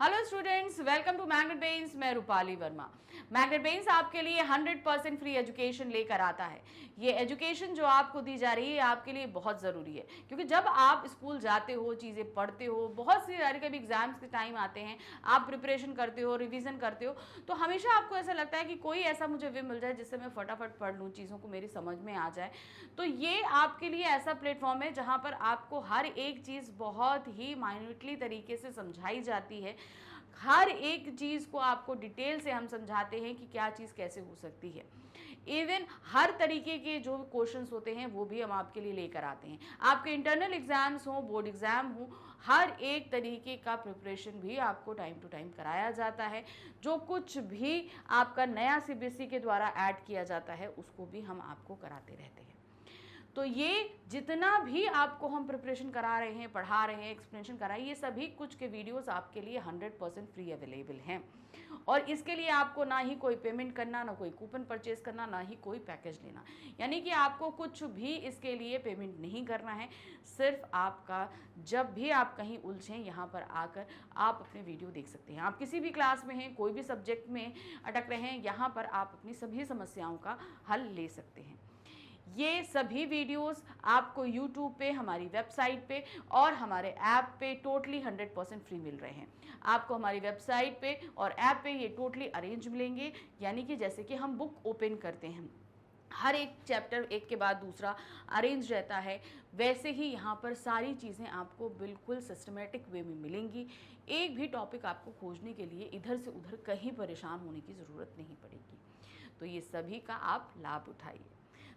Hello students, welcome to Magnet Brains. मैं Rupali Verma. Magnet brains आपके लिए 100% फ्री एजुकेशन लेकर आता है। ये एजुकेशन जो आपको दी जा रही है आपके लिए बहुत ज़रूरी है, क्योंकि जब आप स्कूल जाते हो, चीज़ें पढ़ते हो, बहुत सी सारी कभी एग्जाम्स के टाइम आते हैं, आप प्रिपरेशन करते हो, रिविज़न करते हो, तो हमेशा आपको ऐसा लगता है कि कोई ऐसा मुझे वे मिल जाए जिससे मैं फटाफट पढ़ लूँ, चीज़ों को मेरी समझ में आ जाए। तो ये आपके लिए ऐसा प्लेटफॉर्म है जहाँ पर आपको हर एक चीज़ बहुत ही माइन्यूटली तरीके से समझाई जाती है। हर एक चीज़ को आपको डिटेल से हम समझाते हैं कि क्या चीज़ कैसे हो सकती है। इवन हर तरीके के जो क्वेश्चंस होते हैं वो भी हम आपके लिए लेकर आते हैं। आपके इंटरनल एग्जाम्स हो, बोर्ड एग्जाम हो, हर एक तरीके का प्रिपरेशन भी आपको टाइम टू टाइम कराया जाता है। जो कुछ भी आपका नया सीबीएसई के द्वारा ऐड किया जाता है उसको भी हम आपको कराते रहते हैं। तो ये जितना भी आपको हम प्रिपरेशन करा रहे हैं, पढ़ा रहे हैं, एक्सप्लेनेशन करा रहे हैं, ये सभी कुछ के वीडियोस आपके लिए 100% फ्री अवेलेबल हैं। और इसके लिए आपको ना ही कोई पेमेंट करना, ना कोई कूपन परचेज करना, ना ही कोई पैकेज लेना, यानी कि आपको कुछ भी इसके लिए पेमेंट नहीं करना है। सिर्फ आपका जब भी आप कहीं उलझें, यहाँ पर आकर आप अपने वीडियो देख सकते हैं। आप किसी भी क्लास में हैं, कोई भी सब्जेक्ट में अटक रहे हैं, यहाँ पर आप अपनी सभी समस्याओं का हल ले सकते हैं। ये सभी वीडियोस आपको YouTube पे, हमारी वेबसाइट पे और हमारे ऐप पे टोटली 100% फ्री मिल रहे हैं। आपको हमारी वेबसाइट पे और ऐप पे ये टोटली अरेंज मिलेंगे, यानी कि जैसे कि हम बुक ओपन करते हैं, हर एक चैप्टर एक के बाद दूसरा अरेंज रहता है, वैसे ही यहाँ पर सारी चीज़ें आपको बिल्कुल सिस्टमेटिक वे में मिलेंगी। एक भी टॉपिक आपको खोजने के लिए इधर से उधर कहीं परेशान होने की ज़रूरत नहीं पड़ेगी। तो ये सभी का आप लाभ उठाइए।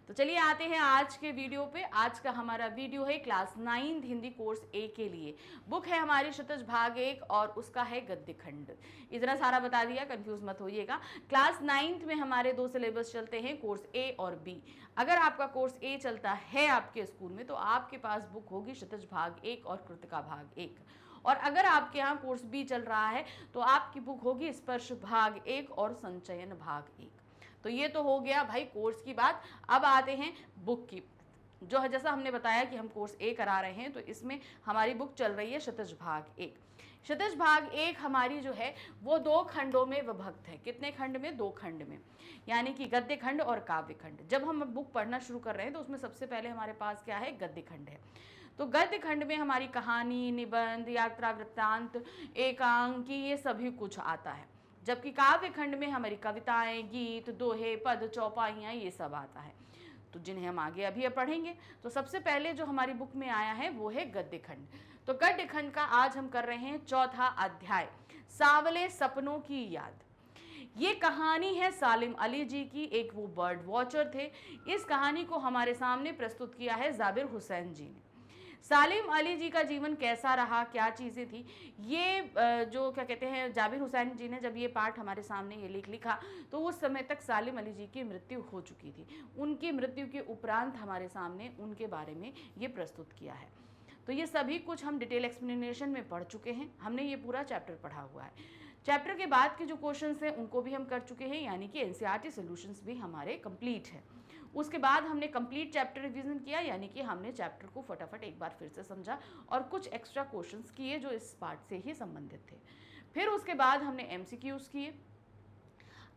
तो चलिए आते हैं आज के वीडियो पे। आज का हमारा वीडियो है क्लास 9 हिंदी कोर्स ए के लिए। बुक है हमारी क्षितिज भाग 1 और उसका है गद्य खंड। इतना सारा बता दिया, कंफ्यूज मत होइएगा। क्लास 9 में हमारे 2 सिलेबस चलते हैं, कोर्स ए और बी। अगर आपका कोर्स ए चलता है आपके स्कूल में तो आपके पास बुक होगी क्षितिज भाग 1 और कृतिका भाग 1। और अगर आपके यहाँ कोर्स बी चल रहा है तो आपकी बुक होगी स्पर्श भाग 1 और संचयन भाग 1। तो ये तो हो गया भाई कोर्स की बात। अब आते हैं बुक की। जो है, जैसा हमने बताया कि हम कोर्स ए करा रहे हैं, तो इसमें हमारी बुक चल रही है क्षितिज भाग 1। क्षितिज भाग 1 हमारी जो है वो 2 खंडों में विभक्त है। कितने खंड में? 2 खंड में, यानी कि गद्य खंड और काव्य खंड। जब हम बुक पढ़ना शुरू कर रहे हैं तो उसमें सबसे पहले हमारे पास क्या है? गद्य खंड है। तो गद्य खंड में हमारी कहानी, निबंध, यात्रा वृत्तांत, एकांकी, ये सभी कुछ आता है। जबकि काव्य खंड में हमारी कविताएं, गीत, दोहे, पद, चौपाइयाँ, ये सब आता है, तो जिन्हें हम आगे अभी पढ़ेंगे। तो सबसे पहले जो हमारी बुक में आया है वो है गद्य खंड। तो गद्य खंड का आज हम कर रहे हैं 4था अध्याय, सांवले सपनों की याद। ये कहानी है सालिम अली जी की। एक वो बर्ड वॉचर थे। इस कहानी को हमारे सामने प्रस्तुत किया है जाबिर हुसैन जी ने। सालिम अली जी का जीवन कैसा रहा, क्या चीज़ें थी, ये जो क्या कहते हैं, जाबिर हुसैन जी ने जब ये पाठ हमारे सामने ये लिखा तो उस समय तक सालिम अली जी की मृत्यु हो चुकी थी। उनकी मृत्यु के उपरांत हमारे सामने उनके बारे में ये प्रस्तुत किया है। तो ये सभी कुछ हम डिटेल एक्सप्लेनेशन में पढ़ चुके हैं। हमने ये पूरा चैप्टर पढ़ा हुआ है। चैप्टर के बाद के जो क्वेश्चंस हैं उनको भी हम कर चुके हैं, यानी कि एनसीईआरटी सॉल्यूशंस भी हमारे कंप्लीट है। उसके बाद हमने कंप्लीट चैप्टर रिवीजन किया, यानी कि हमने चैप्टर को फटाफट एक बार फिर से समझा और कुछ एक्स्ट्रा क्वेश्चंस किए जो इस पार्ट से ही संबंधित थे। फिर उसके बाद हमने एमसीक्यूज किए।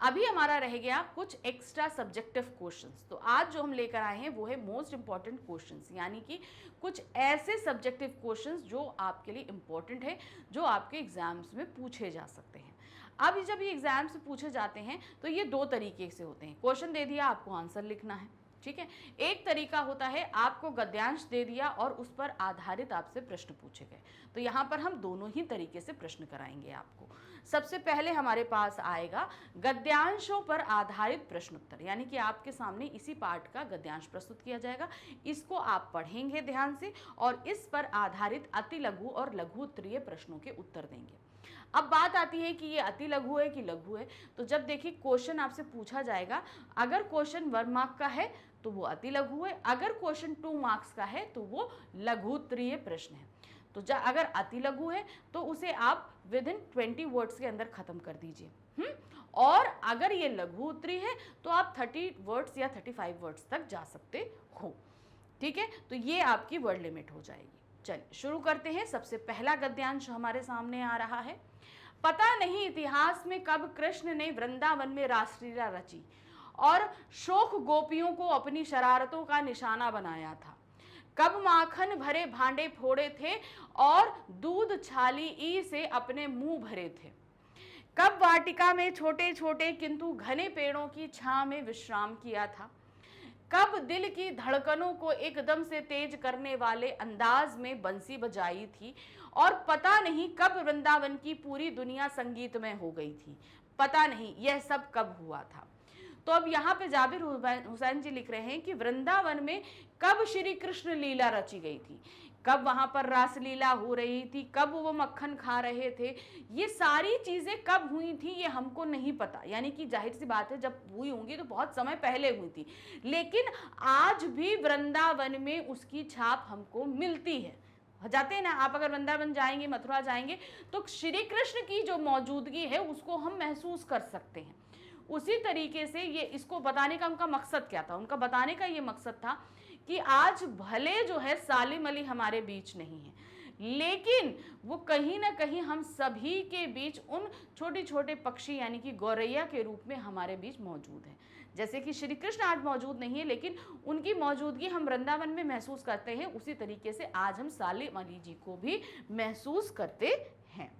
अभी हमारा रह गया कुछ एक्स्ट्रा सब्जेक्टिव क्वेश्चंस। तो आज जो हम लेकर आए हैं वो है मोस्ट इंपॉर्टेंट क्वेश्चंस, यानी कि कुछ ऐसे सब्जेक्टिव क्वेश्चंस जो आपके लिए इंपॉर्टेंट है, जो आपके एग्जाम्स में पूछे जा सकते हैं। अब जब ये एग्जाम से पूछे जाते हैं तो ये 2 तरीके से होते हैं। क्वेश्चन दे दिया, आपको आंसर लिखना है, ठीक है। एक तरीका होता है आपको गद्यांश दे दिया और उस पर आधारित आपसे प्रश्न पूछे गए। तो यहाँ पर हम दोनों ही तरीके से प्रश्न कराएंगे आपको। सबसे पहले हमारे पास आएगा गद्यांशों पर आधारित प्रश्न उत्तर, यानी कि आपके सामने इसी पाठ का गद्यांश प्रस्तुत किया जाएगा। इसको आप पढ़ेंगे ध्यान से और इस पर आधारित अति लघु और लघु उत्तरीय प्रश्नों के उत्तर देंगे। अब बात आती है कि ये अति लघु है कि लघु है। तो जब देखिए क्वेश्चन आपसे पूछा जाएगा, अगर क्वेश्चन 1 मार्क का है तो वो अति लघु है, अगर क्वेश्चन 2 मार्क्स का है तो वो लघु उत्तरीय प्रश्न है। तो अगर अति लघु है तो उसे आप विद इन 20 वर्ड्स के अंदर खत्म कर दीजिए। और अगर ये लघु उत्तरीय है तो आप 30 वर्ड्स या 35 वर्ड्स तक जा सकते हो, ठीक है। तो ये आपकी वर्ड लिमिट हो जाएगी। चलिए शुरू करते हैं। सबसे पहला गद्यांश हमारे सामने आ रहा है। पता नहीं इतिहास में कब कृष्ण ने वृंदावन में रासलीला रची और शोक गोपियों को अपनी शरारतों का निशाना बनाया था। कब माखन भरे भांडे फोड़े थे और दूध छाली ई से अपने मुंह भरे थे। कब वाटिका में छोटे छोटे किंतु घने पेड़ों की छां में विश्राम किया था। कब दिल की धड़कनों को एकदम से तेज करने वाले अंदाज में बंसी बजाई थी और पता नहीं कब वृंदावन की पूरी दुनिया संगीतमय हो गई थी। पता नहीं यह सब कब हुआ था। तो अब यहाँ पे जाबिर हुसैन जी लिख रहे हैं कि वृंदावन में कब श्री कृष्ण लीला रची गई थी, कब वहां पर रासलीला हो रही थी, कब वो मक्खन खा रहे थे, ये सारी चीजें कब हुई थी ये हमको नहीं पता। यानी कि जाहिर सी बात है जब हुई होंगी तो बहुत समय पहले हुई थी, लेकिन आज भी वृंदावन में उसकी छाप हमको मिलती है। जाते हैं ना आप, अगर वृंदावन जाएंगे, मथुरा जाएंगे, तो श्री कृष्ण की जो मौजूदगी है उसको हम महसूस कर सकते हैं। उसी तरीके से ये इसको बताने का उनका मकसद क्या था? उनका बताने का ये मकसद था कि आज भले जो है सालिम अली हमारे बीच नहीं है, लेकिन वो कहीं ना कहीं हम सभी के बीच उन छोटे छोटे पक्षी यानी कि गौरैया के रूप में हमारे बीच मौजूद है। जैसे कि श्री कृष्ण आज मौजूद नहीं है, लेकिन उनकी मौजूदगी हम वृंदावन में महसूस करते हैं, उसी तरीके से आज हम सालिम अली जी को भी महसूस करते हैं।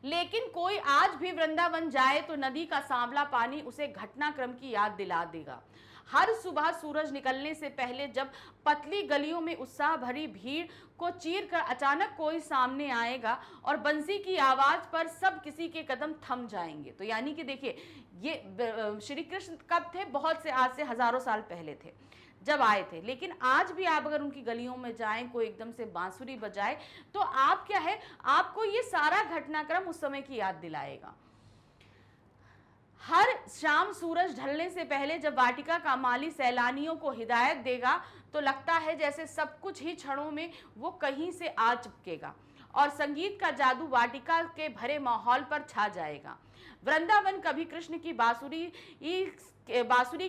लेकिन कोई आज भी वृंदावन जाए तो नदी का सांवला पानी उसे घटनाक्रम की याद दिला देगा। हर सुबह सूरज निकलने से पहले जब पतली गलियों में उत्साह भरी भीड़ को चीर कर अचानक कोई सामने आएगा और बंसी की आवाज पर सब किसी के कदम थम जाएंगे। तो यानी कि देखिए ये श्री कृष्ण कब थे? बहुत से, आज से हजारों साल पहले थे जब आए थे। लेकिन आज भी आप अगर उनकी गलियों में जाएं, कोई एकदम से बांसुरी बजाए, तो आप क्या है, आपको ये सारा घटनाक्रम उस समय की याद दिलाएगा। हर शाम सूरज ढलने से पहले जब वाटिका का माली सैलानियों को हिदायत देगा तो लगता है जैसे सब कुछ ही क्षणों में वो कहीं से आ चिपकेगा और संगीत का जादू वाटिका के भरे माहौल पर छा जाएगा। वृंदावन कभी कृष्ण की बांसुरी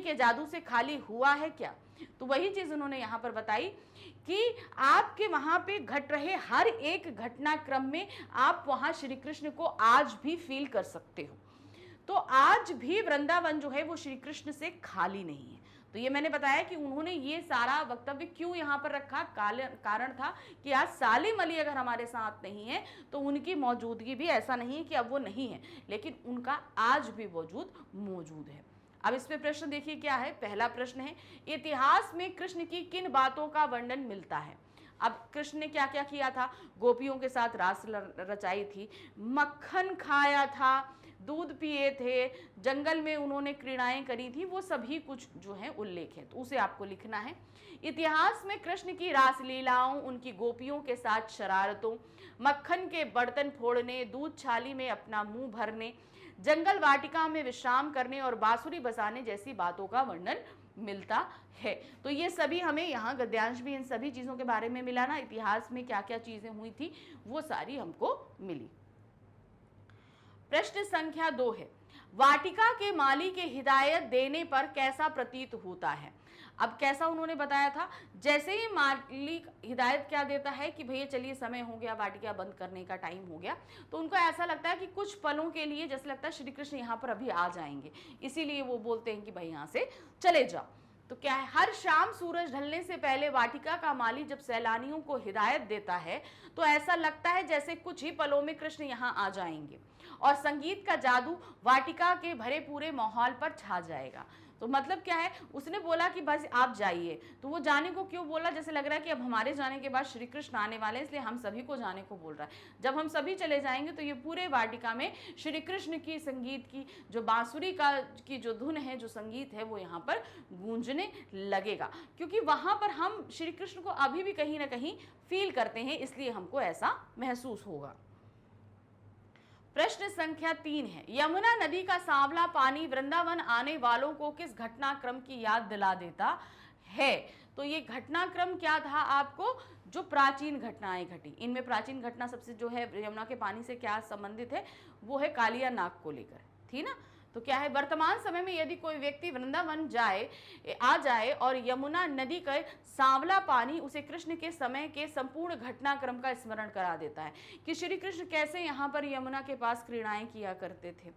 के जादू से खाली हुआ है क्या? तो वही चीज उन्होंने यहाँ पर बताई कि आपके वहां पे घट रहे हर एक घटनाक्रम में आप वहां श्री कृष्ण को आज भी फील कर सकते हो। तो आज भी वृंदावन जो है वो श्री कृष्ण से खाली नहीं है। तो ये मैंने बताया कि उन्होंने ये सारा वक्तव्य क्यों यहाँ पर रखा। कारण था कि आज सालिम अली अगर हमारे साथ नहीं है तो उनकी मौजूदगी भी ऐसा नहीं है कि अब वो नहीं है, लेकिन उनका आज भी वजूद मौजूद है। अब इसमें प्रश्न देखिए क्या है। पहला प्रश्न है, इतिहास में कृष्ण की किन बातों का वर्णन मिलता है? अब कृष्ण ने क्या क्या किया था? गोपियों के साथ रास रचाई थी, मक्खन खाया था, दूध पिए थे, जंगल में उन्होंने क्रीड़ाएं करी थी, वो सभी कुछ जो है उल्लेख है, तो उसे आपको लिखना है। इतिहास में कृष्ण की रासलीलाओं, उनकी गोपियों के साथ शरारतों, मक्खन के बर्तन फोड़ने, दूध छाली में अपना मुंह भरने, जंगल वाटिका में विश्राम करने और बांसुरी बजाने जैसी बातों का वर्णन मिलता है। तो ये सभी हमें यहाँ गद्यांश भी इन सभी चीजों के बारे में मिला ना, इतिहास में क्या क्या चीजें हुई थी वो सारी हमको मिली। प्रश्न संख्या 2 है, वाटिका के माली के हिदायत देने पर कैसा प्रतीत होता है? अब कैसा उन्होंने बताया था, जैसे ही मालिक हिदायत क्या देता है कि भैया चलिए समय हो गया, वाटिका बंद करने का टाइम हो गया, तो उनको ऐसा लगता है कि कुछ पलों के लिए जैसे लगता है श्री कृष्ण यहाँ पर अभी आ जाएंगे, इसीलिए वो बोलते हैं कि भाई यहाँ से चले जाओ। तो क्या है, हर शाम सूरज ढलने से पहले वाटिका का माली जब सैलानियों को हिदायत देता है तो ऐसा लगता है जैसे कुछ ही पलों में कृष्ण यहाँ आ जाएंगे और संगीत का जादू वाटिका के भरे पूरे माहौल पर छा जाएगा। तो मतलब क्या है, उसने बोला कि बस आप जाइए, तो वो जाने को क्यों बोला? जैसे लग रहा है कि अब हमारे जाने के बाद श्री कृष्ण आने वाले हैं, इसलिए हम सभी को जाने को बोल रहा है। जब हम सभी चले जाएंगे तो ये पूरे वाटिका में श्री कृष्ण की संगीत की जो बांसुरी का की जो धुन है, जो संगीत है, वो यहाँ पर गूंजने लगेगा, क्योंकि वहां पर हम श्री कृष्ण को अभी भी कहीं ना कहीं फील करते हैं, इसलिए हमको ऐसा महसूस होगा। प्रश्न संख्या 3 है, यमुना नदी का सांवला पानी वृंदावन आने वालों को किस घटनाक्रम की याद दिला देता है? तो ये घटनाक्रम क्या था आपको? जो प्राचीन घटनाएं घटी, इनमें प्राचीन घटना सबसे जो है यमुना के पानी से क्या संबंधित है, वो है कालिया नाग को लेकर, थी ना। तो क्या है, वर्तमान समय में यदि कोई व्यक्ति वृंदावन आ जाए और यमुना नदी का सांवला पानी उसे कृष्ण के समय के संपूर्ण घटनाक्रम का स्मरण करा देता है कि श्री कृष्ण कैसे यहाँ पर यमुना के पास क्रीड़ाएं किया करते थे,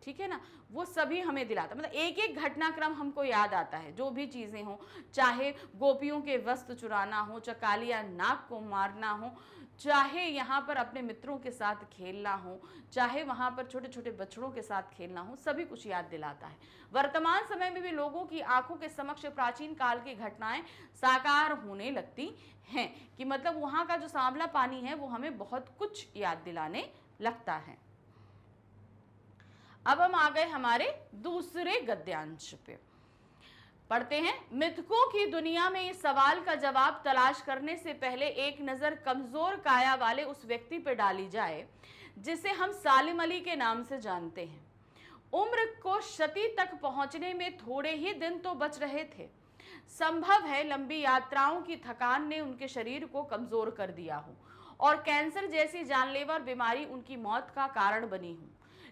ठीक है ना, वो सभी हमें दिलाता, मतलब एक एक घटनाक्रम हमको याद आता है। जो भी चीज़ें हों, चाहे गोपियों के वस्त्र चुराना हो, चाहे कालिया नाग को मारना हो, चाहे यहाँ पर अपने मित्रों के साथ खेलना हो, चाहे वहाँ पर छोटे छोटे बछड़ों के साथ खेलना हो, सभी कुछ याद दिलाता है। वर्तमान समय में भी लोगों की आंखों के समक्ष प्राचीन काल की घटनाएं साकार होने लगती हैं कि मतलब वहाँ का जो सांवला पानी है वो हमें बहुत कुछ याद दिलाने लगता है। अब हम आ गए हमारे दूसरे गद्यांश पे, पढ़ते हैं। मिथकों की दुनिया में इस सवाल का जवाब तलाश करने से पहले एक नजर कमजोर काया वाले उस व्यक्ति पर डाली जाए जिसे हम सालिम अली के नाम से जानते हैं। उम्र को शती तक पहुंचने में थोड़े ही दिन तो बच रहे थे। संभव है लंबी यात्राओं की थकान ने उनके शरीर को कमजोर कर दिया हो और कैंसर जैसी जानलेवा बीमारी उनकी मौत का कारण बनी हो,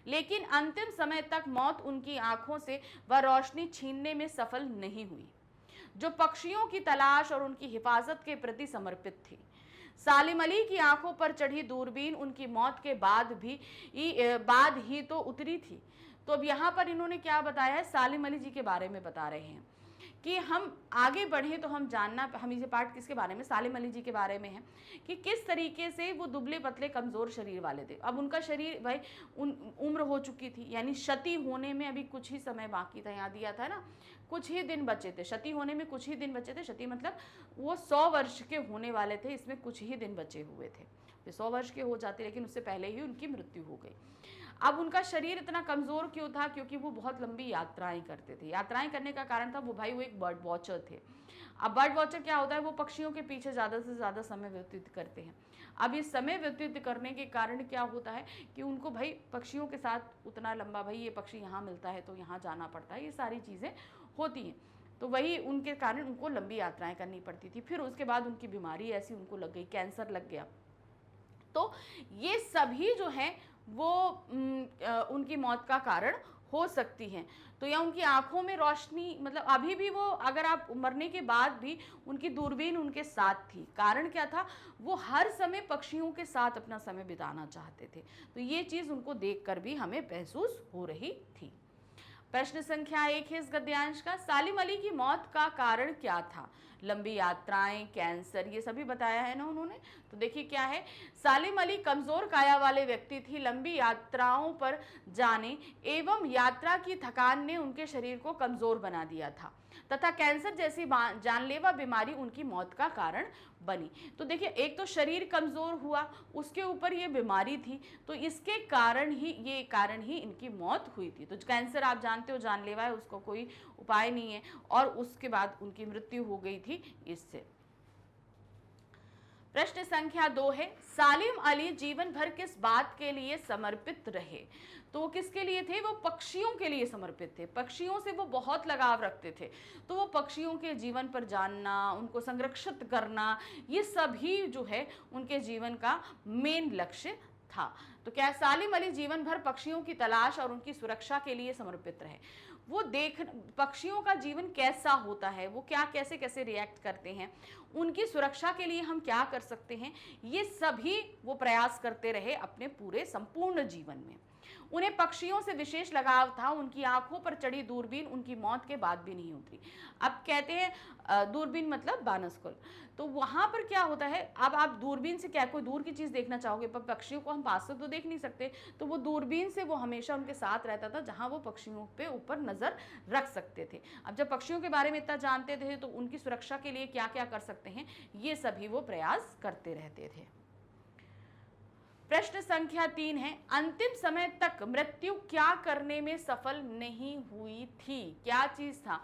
लेकिन अंतिम समय तक मौत उनकी आंखों से वह रोशनी छीनने में सफल नहीं हुई जो पक्षियों की तलाश और उनकी हिफाजत के प्रति समर्पित थी। सालिम अली की आंखों पर चढ़ी दूरबीन उनकी मौत के बाद ही तो उतरी थी। तो अब यहाँ पर इन्होंने क्या बताया है, सालिम अली जी के बारे में बता रहे हैं कि हम आगे बढ़ें तो हम ये पार्ट किसके बारे में, सालिम अली जी के बारे में है कि किस तरीके से वो दुबले पतले कमज़ोर शरीर वाले थे। अब उनका शरीर भाई उम्र हो चुकी थी, यानी क्षति होने में अभी कुछ ही समय बाकी था। यहाँ दिया था ना, कुछ ही दिन बचे थे, क्षति होने में कुछ ही दिन बचे थे। क्षति मतलब वो 100 वर्ष के होने वाले थे, इसमें कुछ ही दिन बचे हुए थे। 100 वर्ष के हो जाते, लेकिन उससे पहले ही उनकी मृत्यु हो गई। अब उनका शरीर इतना कमज़ोर क्यों था, क्योंकि वो बहुत लंबी यात्राएं करते थे। यात्राएं करने का कारण था वो एक बर्ड वॉचर थे। अब बर्ड वॉचर क्या होता है, वो पक्षियों के पीछे ज़्यादा से ज़्यादा समय व्यतीत करते हैं। अब इस समय व्यतीत करने के कारण क्या होता है कि उनको पक्षियों के साथ उतना लंबा ये पक्षी यहाँ मिलता है तो यहाँ जाना पड़ता है, ये सारी चीज़ें होती हैं। तो वही उनके कारण उनको लंबी यात्राएं करनी पड़ती थी। फिर उसके बाद उनकी बीमारी ऐसी उनको लग गई, कैंसर लग गया। तो ये सभी जो है वो उनकी मौत का कारण हो सकती हैं। तो या उनकी आंखों में रोशनी, मतलब अभी भी वो, अगर आप मरने के बाद भी उनकी दूरबीन उनके साथ थी। कारण क्या था, वो हर समय पक्षियों के साथ अपना समय बिताना चाहते थे। तो ये चीज़ उनको देखकर भी हमें महसूस हो रही थी। प्रश्न संख्या 1 है इस गद्यांश का, सालिम अली की मौत का कारण क्या था। लंबी यात्राएं, कैंसर, ये सभी बताया है ना उन्होंने। तो देखिए क्या है, सालिम अली कमजोर काया वाले व्यक्ति थी। लंबी यात्राओं पर जाने एवं यात्रा की थकान ने उनके शरीर को कमजोर बना दिया था तथा कैंसर जैसी जानलेवा बीमारी उनकी मौत का कारण बनी। तो देखिए, एक तो शरीर कमजोर हुआ, उसके ऊपर ये बीमारी थी, तो इसके कारण ही इनकी मौत हुई थी। तो कैंसर आप जानते हो जानलेवा है, उसको कोई उपाय नहीं है, और उसके बाद उनकी मृत्यु हो गई थी इससे। प्रश्न संख्या 2 है, सालिम अली जीवन भर किस बात के लिए समर्पित रहे। तो वो किसके लिए थे, वो पक्षियों के लिए समर्पित थे। पक्षियों से वो बहुत लगाव रखते थे, तो वो पक्षियों के जीवन पर जानना, उनको संरक्षित करना, ये सभी जो है उनके जीवन का मेन लक्ष्य था। तो क्या सालिम अली जीवन भर पक्षियों की तलाश और उनकी सुरक्षा के लिए समर्पित रहे। वो पक्षियों का जीवन कैसा होता है, वो कैसे कैसे रिएक्ट करते हैं, उनकी सुरक्षा के लिए हम क्या कर सकते हैं, ये सभी वो प्रयास करते रहे अपने पूरे संपूर्ण जीवन में। उन्हें पक्षियों से विशेष लगाव था। उनकी आंखों पर चढ़ी दूरबीन उनकी मौत के बाद भी नहीं उतरी। अब कहते हैं दूरबीन मतलब बानसकुल, तो वहां पर क्या होता है, अब आप दूरबीन से क्या कोई दूर की चीज देखना चाहोगे, पर पक्षियों को हम पास से तो देख नहीं सकते, तो वो दूरबीन से वो हमेशा उनके साथ रहता था जहां वो पक्षियों पे ऊपर नजर रख सकते थे। अब जब पक्षियों के बारे में इतना जानते थे तो उनकी सुरक्षा के लिए क्या क्या कर सकते हैं, ये सभी वो प्रयास करते रहते थे। प्रश्न संख्या 3 है, अंतिम समय तक मृत्यु क्या करने में सफल नहीं हुई थी। क्या चीज था,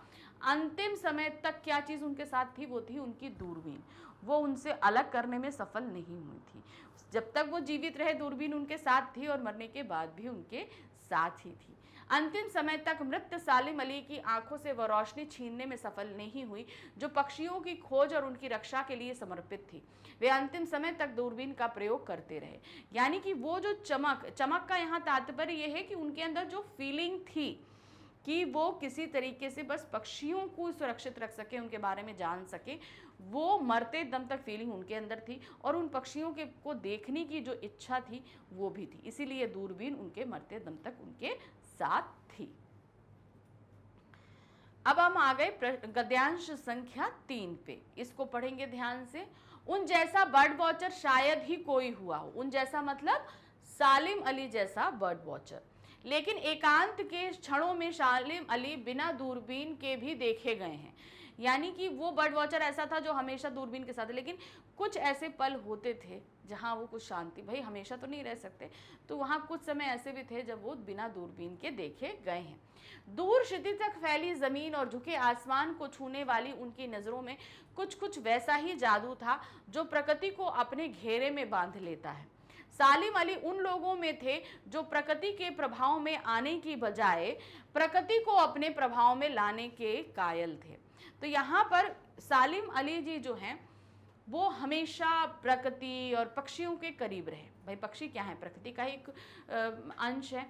अंतिम समय तक क्या चीज उनके साथ थी, वो थी उनकी दूरबीन। वो उनसे अलग करने में सफल नहीं हुई थी। जब तक वो जीवित रहे दूरबीन उनके साथ थी और मरने के बाद भी उनके साथ ही थी। अंतिम समय तक मृत सालिम अली की आंखों से वह रोशनी छीनने में सफल नहीं हुई जो पक्षियों की खोज और उनकी रक्षा के लिए समर्पित थी। वे अंतिम समय तक दूरबीन का प्रयोग करते रहे। यानी कि वो जो चमक का यहाँ तात्पर्य यह है कि उनके अंदर जो फीलिंग थी कि वो किसी तरीके से बस पक्षियों को सुरक्षित रख सके, उनके बारे में जान सके, वो मरते दम तक फीलिंग उनके अंदर थी और उन पक्षियों के को देखने की जो इच्छा थी वो भी थी। इसीलिए दूरबीन उनके मरते दम तक उनके साथ थी। अब हम आ गए गद्यांश संख्या 3 पे। इसको पढ़ेंगे ध्यान से। उन जैसा बर्ड वॉचर शायद ही कोई हुआ हो। उन जैसा मतलब सालिम अली जैसा बर्ड वॉचर। लेकिन एकांत के क्षणों में सालिम अली बिना दूरबीन के भी देखे गए हैं। यानी कि वो बर्ड वॉचर ऐसा था जो हमेशा दूरबीन के साथ है, लेकिन कुछ ऐसे पल होते थे जहां वो कुछ शांति, भाई हमेशा तो नहीं रह सकते, तो वहां कुछ समय ऐसे भी थे जब वो बिना दूरबीन के देखे गए हैं। दूर क्षितिज तक फैली जमीन और झुके आसमान को छूने वाली उनकी नजरों में कुछ कुछ वैसा ही जादू था जो प्रकृति को अपने घेरे में बांध लेता है। सालिम अली उन लोगों में थे जो प्रकृति के प्रभाव में आने की बजाय प्रकृति को अपने प्रभाव में लाने के कायल थे। तो यहाँ पर सालिम अली जी जो हैं वो हमेशा प्रकृति और पक्षियों के करीब रहे। भाई पक्षी क्या है, प्रकृति का एक अंश है,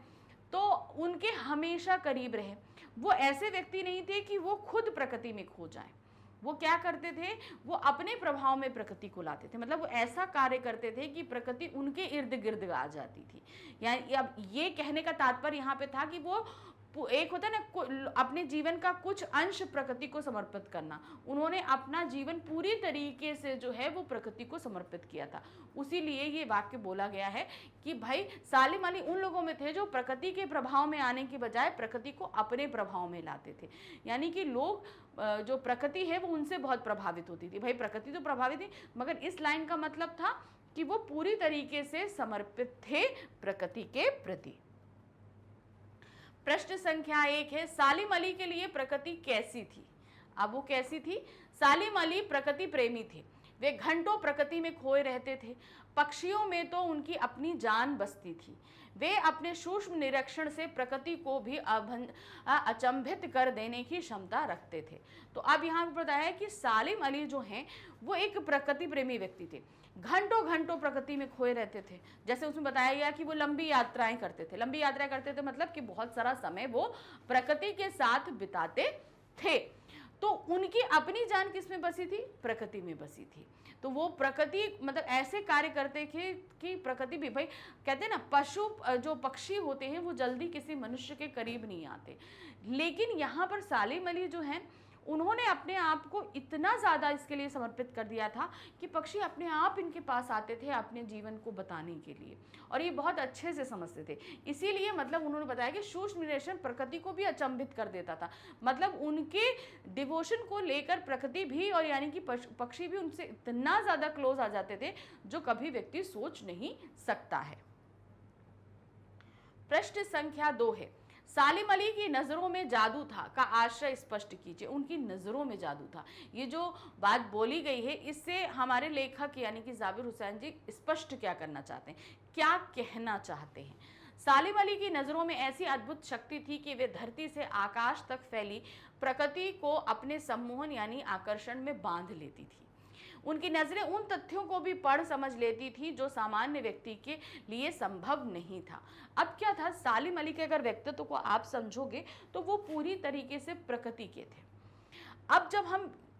तो उनके हमेशा करीब रहे। वो ऐसे व्यक्ति नहीं थे कि वो खुद प्रकृति में खो जाएं। वो क्या करते थे, वो अपने प्रभाव में प्रकृति को लाते थे। मतलब वो ऐसा कार्य करते थे कि प्रकृति उनके इर्द गिर्द आ जाती थी। यानी अब ये कहने का तात्पर्य यहाँ पे था कि वो एक होता है ना, अपने जीवन का कुछ अंश प्रकृति को समर्पित करना। उन्होंने अपना जीवन पूरी तरीके से जो है वो प्रकृति को समर्पित किया था। उसी लिए ये वाक्य बोला गया है कि भाई सालिम अली उन लोगों में थे जो प्रकृति के प्रभाव में आने की बजाय प्रकृति को अपने प्रभाव में लाते थे। यानी कि लोग जो प्रकृति है वो उनसे बहुत प्रभावित होती थी। भाई प्रकृति तो प्रभावित थी, मगर इस लाइन का मतलब था कि वो पूरी तरीके से समर्पित थे प्रकृति के प्रति। प्रश्न संख्या 1 है, सालिम अली के लिए प्रकृति कैसी थी? अब वो कैसी थी? सालिम अली प्रकृति प्रेमी थे। वे घंटों प्रकृति में खोए रहते थे। पक्षियों में तो उनकी अपनी जान बसती थी। वे अपने सूक्ष्म निरीक्षण से प्रकृति को भी अचंभित कर देने की क्षमता रखते थे। तो अब यहाँ पर बताया है कि सालिम अली जो हैं वो एक प्रकृति प्रेमी व्यक्ति थे। घंटों घंटों प्रकृति में खोए रहते थे। जैसे उसमें बताया गया कि वो लंबी यात्राएं करते थे। लंबी यात्राएं करते थे मतलब कि बहुत सारा समय वो प्रकृति के साथ बिताते थे। तो उनकी अपनी जान किस में बसी थी? प्रकृति में बसी थी। तो वो प्रकृति मतलब ऐसे कार्य करते थे कि प्रकृति भी, भाई कहते हैं ना, पशु जो पक्षी होते हैं वो जल्दी किसी मनुष्य के करीब नहीं आते, लेकिन यहाँ पर सालिम अली जो हैं उन्होंने अपने आप को इतना ज़्यादा इसके लिए समर्पित कर दिया था कि पक्षी अपने आप इनके पास आते थे अपने जीवन को बताने के लिए, और ये बहुत अच्छे से समझते थे। इसीलिए मतलब उन्होंने बताया कि सूक्ष्म निरीक्षण प्रकृति को भी अचंभित कर देता था। मतलब उनके डिवोशन को लेकर प्रकृति भी और यानी कि पक्षी भी उनसे इतना ज़्यादा क्लोज आ जाते थे जो कभी व्यक्ति सोच नहीं सकता है। प्रश्न संख्या 2 है, सालिम अली की नज़रों में जादू था का आशय स्पष्ट कीजिए। उनकी नज़रों में जादू था, ये जो बात बोली गई है इससे हमारे लेखक यानी कि जाबिर हुसैन जी स्पष्ट क्या करना चाहते हैं, क्या कहना चाहते हैं। सालिम अली की नज़रों में ऐसी अद्भुत शक्ति थी कि वे धरती से आकाश तक फैली प्रकृति को अपने सम्मोहन यानी आकर्षण में बांध लेती थी। उनकी नज़रें उन तथ्यों को भी पढ़ समझ लेती थी जो सामान्य व्यक्ति के लिए संभव नहीं था। अब क्या था, सालिम अली के अगर व्यक्तित्व को आप समझोगे तो वो पूरी तरीके से प्रकृति के थे। अब जब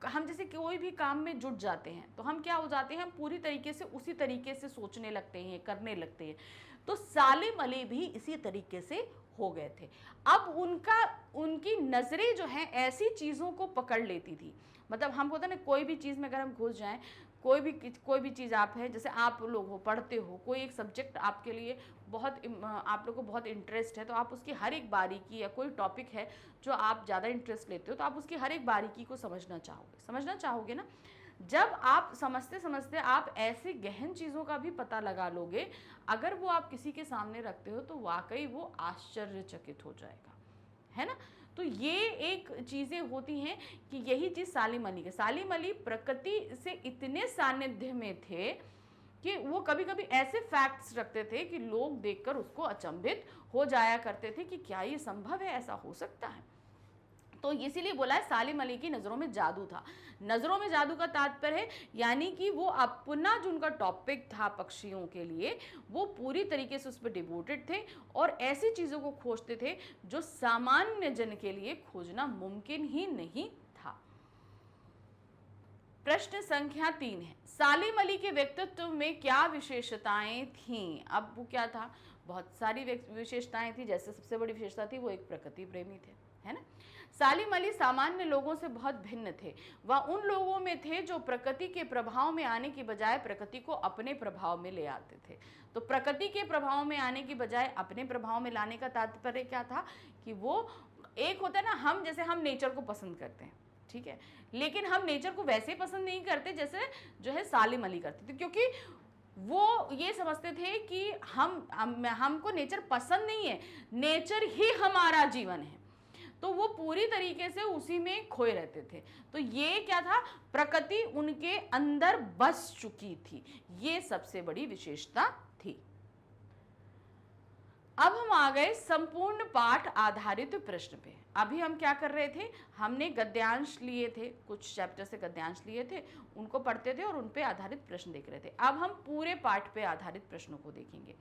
हम जैसे कोई भी काम में जुट जाते हैं तो हम क्या हो जाते हैं, हम पूरी तरीके से उसी तरीके से सोचने लगते हैं, करने लगते हैं। तो सालिम अली भी इसी तरीके से हो गए थे। अब उनकी नज़रें जो हैं ऐसी चीज़ों को पकड़ लेती थी। मतलब हम होता है ना, कोई भी चीज़ में अगर हम घुस जाएं, कोई भी चीज़ आप है, जैसे आप लोग हो पढ़ते हो, कोई एक सब्जेक्ट आपके लिए बहुत आप लोग को बहुत इंटरेस्ट है, तो आप उसकी हर एक बारीकी या कोई टॉपिक है जो आप ज़्यादा इंटरेस्ट लेते हो तो आप उसकी हर एक बारीकी को समझना चाहोगे ना। जब आप समझते समझते आप ऐसे गहन चीज़ों का भी पता लगा लोगे, अगर वो आप किसी के सामने रखते हो तो वाकई वो आश्चर्यचकित हो जाएगा, है ना। तो ये एक चीज़ें होती हैं कि यही चीज़ सालिम अली प्रकृति से इतने सानिध्य में थे कि वो कभी कभी ऐसे फैक्ट्स रखते थे कि लोग देखकर उसको अचंभित हो जाया करते थे कि क्या ये संभव है, ऐसा हो सकता है। तो इसीलिए बोला है सालिम अली की नज़रों में जादू था। नज़रों में जादू का तात्पर्य है यानी कि वो अपना जो उनका टॉपिक था पक्षियों के लिए, वो पूरी तरीके से उस पर डिवोटेड थे और ऐसी चीज़ों को खोजते थे जो सामान्य जन के लिए खोजना मुमकिन ही नहीं था। प्रश्न संख्या 3 है, सालिम अली के व्यक्तित्व में क्या विशेषताएं थीं? अब वो क्या था, बहुत सारी विशेषताएं थी। जैसे सबसे बड़ी विशेषता थी वो एक प्रकृति प्रेमी थे, है ना। सालिम अली सामान्य लोगों से बहुत भिन्न थे। वह उन लोगों में थे जो प्रकृति के प्रभाव में आने की बजाय प्रकृति को अपने प्रभाव में ले आते थे। तो प्रकृति के प्रभाव में आने की बजाय अपने प्रभाव में लाने का तात्पर्य क्या था कि वो एक होता है ना, हम जैसे हम नेचर को पसंद करते हैं, ठीक है, लेकिन हम नेचर को वैसे पसंद नहीं करते जैसे जो है सालिम अली करते थे, क्योंकि वो ये समझते थे कि हमको नेचर पसंद नहीं है, नेचर ही हमारा जीवन है। तो वो पूरी तरीके से उसी में खोए रहते थे। तो ये क्या था, प्रकृति उनके अंदर बस चुकी थी, ये सबसे बड़ी विशेषता थी। अब हम आ गए संपूर्ण पाठ आधारित प्रश्न पे। अभी हम क्या कर रहे थे, हमने गद्यांश लिए थे, कुछ चैप्टर से गद्यांश लिए थे, उनको पढ़ते थे और उन पे आधारित प्रश्न देख रहे थे। अब हम पूरे पाठ पे आधारित प्रश्नों को देखेंगे।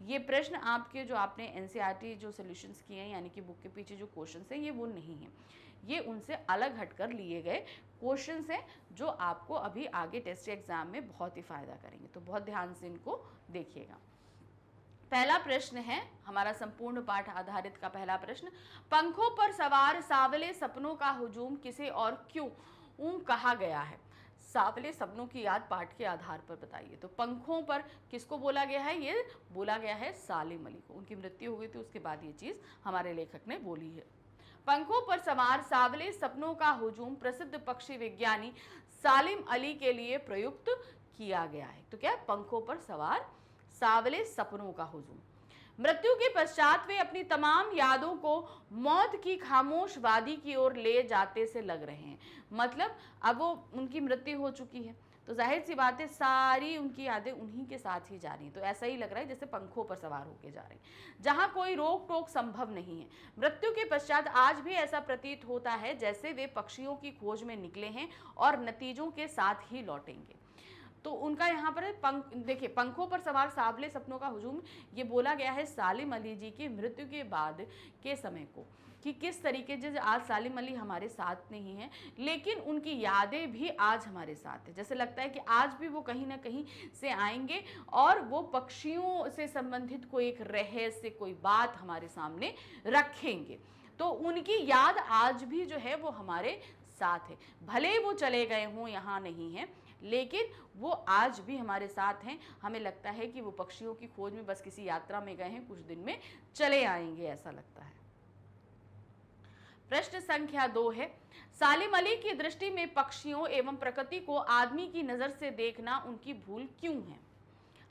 ये प्रश्न आपके जो आपने एनसीईआरटी जो सॉल्यूशंस किए हैं, यानी कि बुक के पीछे जो क्वेश्चंस हैं, ये वो नहीं है, ये उनसे अलग हटकर लिए गए क्वेश्चंस हैं जो आपको अभी आगे टेस्ट एग्जाम में बहुत ही फायदा करेंगे। तो बहुत ध्यान से इनको देखिएगा। पहला प्रश्न है हमारा संपूर्ण पाठ आधारित का पहला प्रश्न, पंखों पर सवार सावले सपनों का हुजूम किसे और क्यों कहा गया है? सावले सपनों की याद पाठ के आधार पर बताइए। तो पंखों पर किसको बोला गया है? ये बोला गया है सालिम अली को। उनकी मृत्यु हो गई थी, उसके बाद ये चीज हमारे लेखक ने बोली है। पंखों पर सवार सावले सपनों का हुजूम प्रसिद्ध पक्षी विज्ञानी सालिम अली के लिए प्रयुक्त किया गया है। तो क्या, पंखों पर सवार सावले सपनों का हुजूम। मृत्यु के पश्चात वे अपनी तमाम यादों को मौत की खामोश वादी की ओर ले जाते से लग रहे हैं। मतलब अब वो उनकी मृत्यु हो चुकी है, तो जाहिर सी बात है सारी उनकी यादें उन्हीं के साथ ही जा रही हैं। तो ऐसा ही लग रहा है जैसे पंखों पर सवार होके जा रहे हैं, जहां कोई रोक टोक संभव नहीं है। मृत्यु के पश्चात आज भी ऐसा प्रतीत होता है जैसे वे पक्षियों की खोज में निकले हैं और नतीजों के साथ ही लौटेंगे। तो उनका यहाँ पर देखिए, पंखों पर सवार सावले सपनों का हुजूम, ये बोला गया है सालिम अली जी की मृत्यु के बाद के समय को, कि किस तरीके से आज सालिम अली हमारे साथ नहीं है, लेकिन उनकी यादें भी आज हमारे साथ है। जैसे लगता है कि आज भी वो कहीं ना कहीं से आएंगे और वो पक्षियों से संबंधित कोई एक रहस्य, कोई बात हमारे सामने रखेंगे। तो उनकी याद आज भी जो है वो हमारे साथ है, भले वो चले गए हों, यहाँ नहीं है, लेकिन वो आज भी हमारे साथ हैं। हमें लगता है कि वो पक्षियों की खोज में बस किसी यात्रा में गए हैं, कुछ दिन में चले आएंगे, ऐसा लगता है। प्रश्न संख्या 2 है, सालिम अली की दृष्टि में पक्षियों एवं प्रकृति को आदमी की नजर से देखना उनकी भूल क्यों है?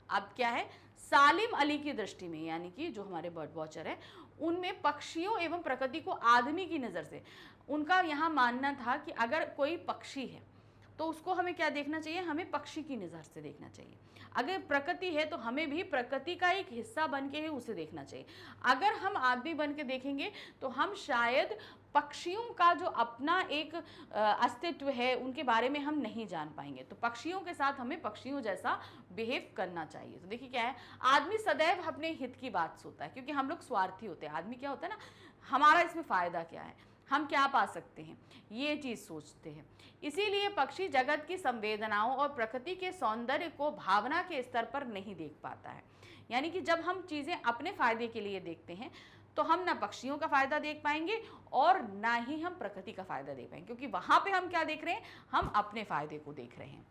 अब क्या है, सालिम अली की दृष्टि में, यानी कि जो हमारे बर्ड वॉचर है, उनमें पक्षियों एवं प्रकृति को आदमी की नजर से, उनका यहां मानना था कि अगर कोई पक्षी है तो उसको हमें क्या देखना चाहिए, हमें पक्षी की नज़र से देखना चाहिए। अगर प्रकृति है तो हमें भी प्रकृति का एक हिस्सा बन के ही उसे देखना चाहिए। अगर हम आदमी बन के देखेंगे तो हम शायद पक्षियों का जो अपना एक अस्तित्व है उनके बारे में हम नहीं जान पाएंगे। तो पक्षियों के साथ हमें पक्षियों जैसा बिहेव करना चाहिए। तो देखिए क्या है, आदमी सदैव अपने हित की बात सोचता है, क्योंकि हम लोग स्वार्थी होते हैं। आदमी क्या होता है ना, हमारा इसमें फ़ायदा क्या है, हम क्या पा सकते हैं, ये चीज़ सोचते हैं। इसीलिए पक्षी जगत की संवेदनाओं और प्रकृति के सौंदर्य को भावना के स्तर पर नहीं देख पाता है। यानी कि जब हम चीज़ें अपने फ़ायदे के लिए देखते हैं तो हम ना पक्षियों का फ़ायदा देख पाएंगे और ना ही हम प्रकृति का फ़ायदा देख पाएंगे, क्योंकि वहाँ पे हम क्या देख रहे हैं, हम अपने फ़ायदे को देख रहे हैं।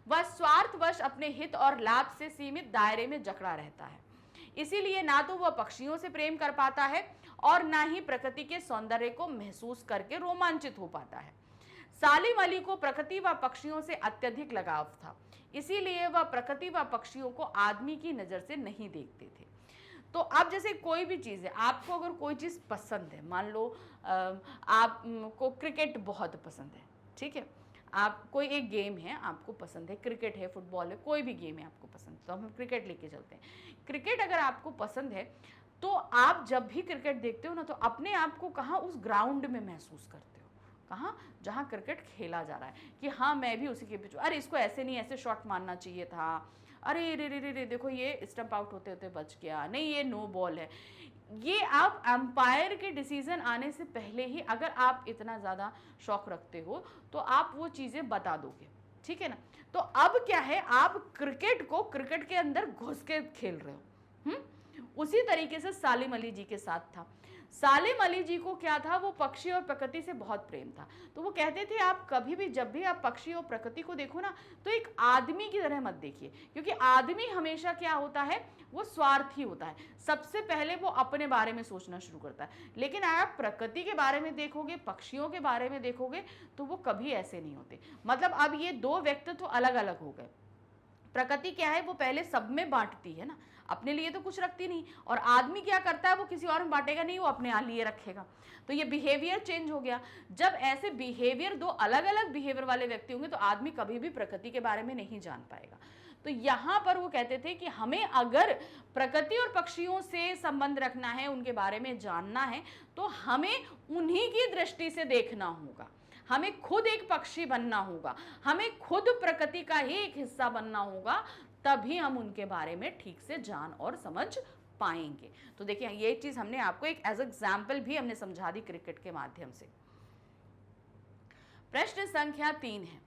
वह स्वार्थवश अपने हित और लाभ से सीमित दायरे में जकड़ा रहता है। इसीलिए ना तो वह पक्षियों से प्रेम कर पाता है और ना ही प्रकृति के सौंदर्य को महसूस करके रोमांचित हो पाता है। सालिम अली को प्रकृति व पक्षियों से अत्यधिक लगाव था, इसीलिए वह प्रकृति व पक्षियों को आदमी की नज़र से नहीं देखते थे। तो अब जैसे कोई भी चीज़ है, आपको अगर कोई चीज़ पसंद है, मान लो आपको क्रिकेट बहुत पसंद है, ठीक है, आप कोई एक गेम है आपको पसंद है, क्रिकेट है, फुटबॉल है, कोई भी गेम है आपको पसंद, तो हम क्रिकेट लेके चलते हैं। क्रिकेट अगर आपको पसंद है तो आप जब भी क्रिकेट देखते हो ना तो अपने आप को कहाँ उस ग्राउंड में महसूस करते हो, कहाँ, जहाँ क्रिकेट खेला जा रहा है, कि हाँ मैं भी उसी के पीछे, अरे इसको ऐसे नहीं ऐसे शॉट मारना चाहिए था, अरे रे रे रे रे देखो ये स्टंप आउट होते होते बच गया, नहीं ये नो बॉल है। ये आप अंपायर के डिसीजन आने से पहले ही अगर आप इतना ज़्यादा शौक रखते हो तो आप वो चीज़ें बता दोगे, ठीक है ना। तो अब क्या है, आप क्रिकेट को क्रिकेट के अंदर घुस के खेल रहे हो। उसी तरीके से सालिम अली जी के साथ था। सालिम अली जी को क्या था, वो पक्षी और प्रकृति से बहुत प्रेम था। तो वो कहते थे आप कभी भी जब भी आप पक्षी और प्रकृति को देखो ना तो एक आदमी की तरह मत देखिए, क्योंकि आदमी हमेशा क्या होता है, वो स्वार्थी होता है, सबसे पहले वो अपने बारे में सोचना शुरू करता है। लेकिन आप प्रकृति के बारे में देखोगे, पक्षियों के बारे में देखोगे तो वो कभी ऐसे नहीं होते। मतलब अब ये दो व्यक्तित्व अलग अलग हो गए। प्रकृति क्या है, वो पहले सब में बांटती है ना, अपने लिए तो कुछ रखती नहीं, और आदमी क्या करता है, वो किसी और में बांटेगा नहीं, वो अपने लिए रखेगा। तो ये बिहेवियर चेंज हो गया। जब ऐसे बिहेवियर, दो अलग अलग बिहेवियर वाले व्यक्ति होंगे तो आदमी कभी भी प्रकृति के बारे में नहीं जान पाएगा। तो यहाँ पर वो कहते थे कि हमें अगर प्रकृति और पक्षियों से संबंध रखना है, उनके बारे में जानना है, तो हमें उन्हीं की दृष्टि से देखना होगा, हमें खुद एक पक्षी बनना होगा, हमें खुद प्रकृति का ही एक हिस्सा बनना होगा, तभी हम उनके बारे में ठीक से जान और समझ पाएंगे। तो देखिए ये चीज हमने आपको एक एज एग्जाम्पल भी हमने समझा दी क्रिकेट के माध्यम से। प्रश्न संख्या 3 है,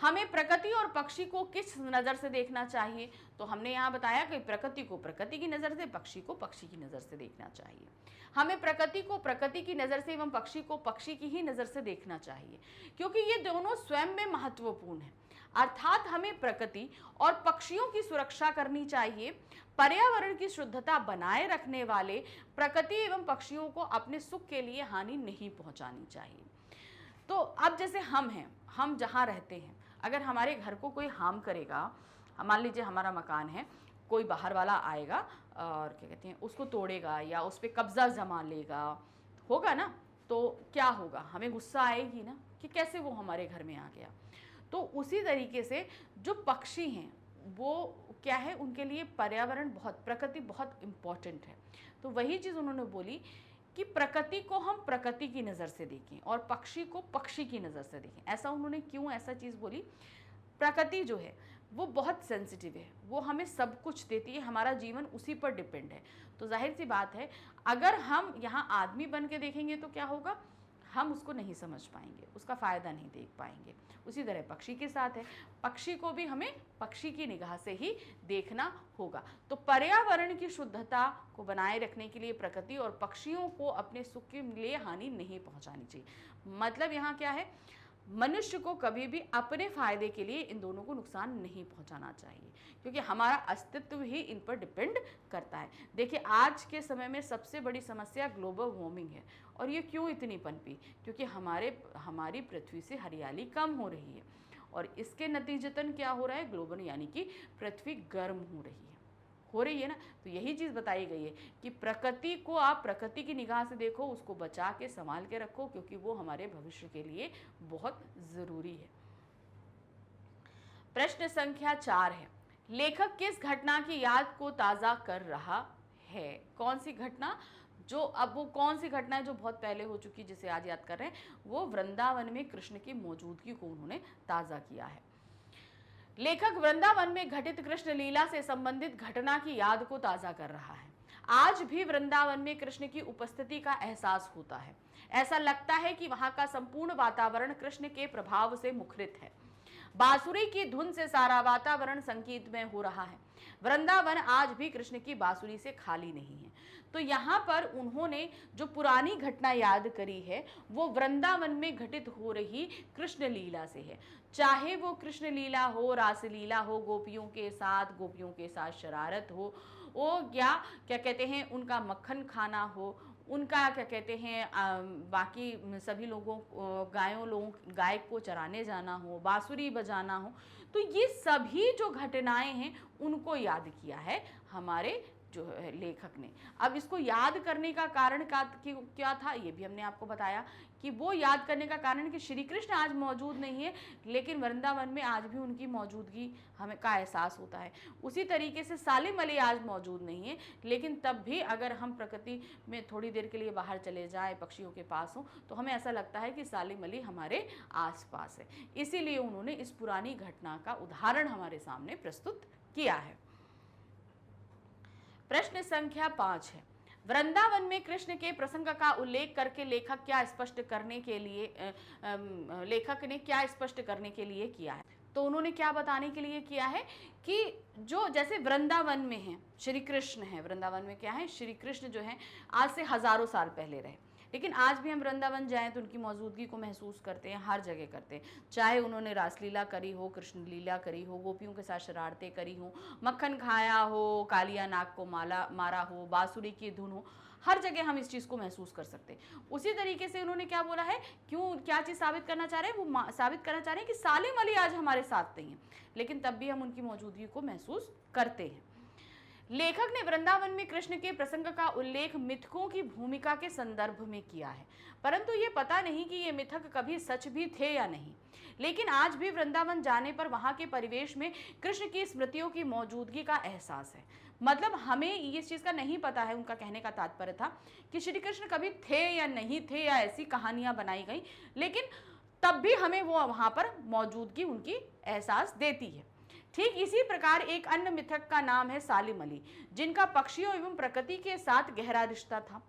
हमें प्रकृति और पक्षी को किस नज़र से देखना चाहिए। तो हमने यहाँ बताया कि प्रकृति को प्रकृति की नज़र से, पक्षी को पक्षी की नज़र से देखना चाहिए। हमें प्रकृति को प्रकृति की नज़र से एवं पक्षी को पक्षी की ही नज़र से देखना चाहिए, क्योंकि ये दोनों स्वयं में महत्वपूर्ण है। अर्थात हमें प्रकृति और पक्षियों की सुरक्षा करनी चाहिए। पर्यावरण की शुद्धता बनाए रखने वाले प्रकृति एवं पक्षियों को अपने सुख के लिए हानि नहीं पहुंचानी चाहिए। तो अब जैसे हम हैं, हम जहाँ रहते हैं, अगर हमारे घर को कोई हार्म करेगा, मान लीजिए हमारा मकान है, कोई बाहर वाला आएगा और क्या कहते हैं उसको तोड़ेगा या उस पर कब्जा जमा लेगा, होगा ना, तो क्या होगा, हमें गुस्सा आएगी ना कि कैसे वो हमारे घर में आ गया। तो उसी तरीके से जो पक्षी हैं वो क्या है, उनके लिए पर्यावरण बहुत, प्रकृति बहुत इम्पॉर्टेंट है। तो वही चीज़ उन्होंने बोली कि प्रकृति को हम प्रकृति की नज़र से देखें और पक्षी को पक्षी की नज़र से देखें। ऐसा उन्होंने क्यों ऐसा चीज़ बोली, प्रकृति जो है वो बहुत सेंसिटिव है, वो हमें सब कुछ देती है, हमारा जीवन उसी पर डिपेंड है। तो जाहिर सी बात है अगर हम यहाँ आदमी बन के देखेंगे तो क्या होगा, हम उसको नहीं समझ पाएंगे, उसका फ़ायदा नहीं देख पाएंगे। उसी तरह पक्षी के साथ है, पक्षी को भी हमें पक्षी की निगाह से ही देखना होगा। तो पर्यावरण की शुद्धता को बनाए रखने के लिए प्रकृति और पक्षियों को अपने सुख के लिए हानि नहीं पहुंचानी चाहिए। मतलब यहाँ क्या है, मनुष्य को कभी भी अपने फायदे के लिए इन दोनों को नुकसान नहीं पहुंचाना चाहिए, क्योंकि हमारा अस्तित्व ही इन पर डिपेंड करता है। देखिए आज के समय में सबसे बड़ी समस्या ग्लोबल वार्मिंग है, और ये क्यों इतनी पनपी, क्योंकि हमारी पृथ्वी से हरियाली कम हो रही है, और इसके नतीजतन क्या हो रहा है, ग्लोबल यानी कि पृथ्वी गर्म हो रही है ना। तो यही चीज़ बताई गई है कि प्रकृति को आप प्रकृति की निगाह से देखो, उसको बचा के संभाल के रखो, क्योंकि वो हमारे भविष्य के लिए बहुत ज़रूरी है। प्रश्न संख्या 4 है, लेखक किस घटना की याद को ताज़ा कर रहा है। कौन सी घटना, जो अब वो कौन सी घटना है जो बहुत पहले हो चुकी, जिसे आज याद कर रहे हैं, वो वृंदावन में कृष्ण की मौजूदगी को उन्होंने ताज़ा किया है। लेखक वृंदावन में घटित कृष्ण लीला से संबंधित घटना की याद को ताज़ा कर रहा है। आज भी वृंदावन में कृष्ण की उपस्थिति का एहसास होता है। ऐसा लगता है कि वहां का संपूर्ण वातावरण कृष्ण के प्रभाव से मुखरित है। बांसुरी की धुन से सारा वातावरण संगीतमय हो रहा है। वृंदावन आज भी कृष्ण की बांसुरी से खाली नहीं है। तो यहाँ पर उन्होंने जो पुरानी घटना याद करी है वो वृंदावन में घटित हो रही कृष्ण लीला से है। चाहे वो कृष्ण लीला हो, रासलीला हो, गोपियों के साथ शरारत हो, वो क्या कहते हैं उनका मक्खन खाना हो, उनका क्या कहते हैं बाकी सभी लोगों गाय को चराने जाना हो, बांसुरी बजाना हो, तो ये सभी जो घटनाएं हैं उनको याद किया है हमारे जो है लेखक ने। अब इसको याद करने का कारण क्या था, ये भी हमने आपको बताया कि वो याद करने का कारण कि श्री कृष्ण आज मौजूद नहीं है, लेकिन वृंदावन में आज भी उनकी मौजूदगी हमें का एहसास होता है। उसी तरीके से सालिम अली आज मौजूद नहीं है, लेकिन तब भी अगर हम प्रकृति में थोड़ी देर के लिए बाहर चले जाएं, पक्षियों के पास हों, तो हमें ऐसा लगता है कि सालिम अली हमारे आसपास है। इसीलिए उन्होंने इस पुरानी घटना का उदाहरण हमारे सामने प्रस्तुत किया है। प्रश्न संख्या 5 है, वृंदावन में कृष्ण के प्रसंग का उल्लेख करके लेखक ने क्या स्पष्ट करने के लिए किया है। तो उन्होंने क्या बताने के लिए किया है कि जो जैसे वृंदावन में है श्री कृष्ण है, वृंदावन में क्या है, श्री कृष्ण जो है आज से हजारों साल पहले रहे, लेकिन आज भी हम वृंदावन जाएं तो उनकी मौजूदगी को महसूस करते हैं, हर जगह करते हैं। चाहे उन्होंने रासलीला करी हो, कृष्ण लीला करी हो, गोपियों के साथ शरारतें करी हो, मक्खन खाया हो, कालिया नाग को मारा हो, बांसुरी की धुन हो, हर जगह हम इस चीज़ को महसूस कर सकते हैं। उसी तरीके से उन्होंने क्या बोला है, क्या चीज़ साबित करना चाह रहे हैं, वो साबित करना चाह रहे हैं कि सालिम अली आज हमारे साथ नहीं है, लेकिन तब भी हम उनकी मौजूदगी को महसूस करते हैं। लेखक ने वृंदावन में कृष्ण के प्रसंग का उल्लेख मिथकों की भूमिका के संदर्भ में किया है, परंतु ये पता नहीं कि ये मिथक कभी सच भी थे या नहीं। लेकिन आज भी वृंदावन जाने पर वहाँ के परिवेश में कृष्ण की स्मृतियों की मौजूदगी का एहसास है। मतलब हमें इस चीज़ का नहीं पता है, उनका कहने का तात्पर्य था कि श्री कृष्ण कभी थे या नहीं थे, या ऐसी कहानियाँ बनाई गई, लेकिन तब भी हमें वो वहाँ पर मौजूदगी उनकी एहसास देती है। ठीक इसी प्रकार एक अन्य मिथक का नाम है सालिम अली, जिनका पक्षियों एवं प्रकृति के साथ गहरा रिश्ता था।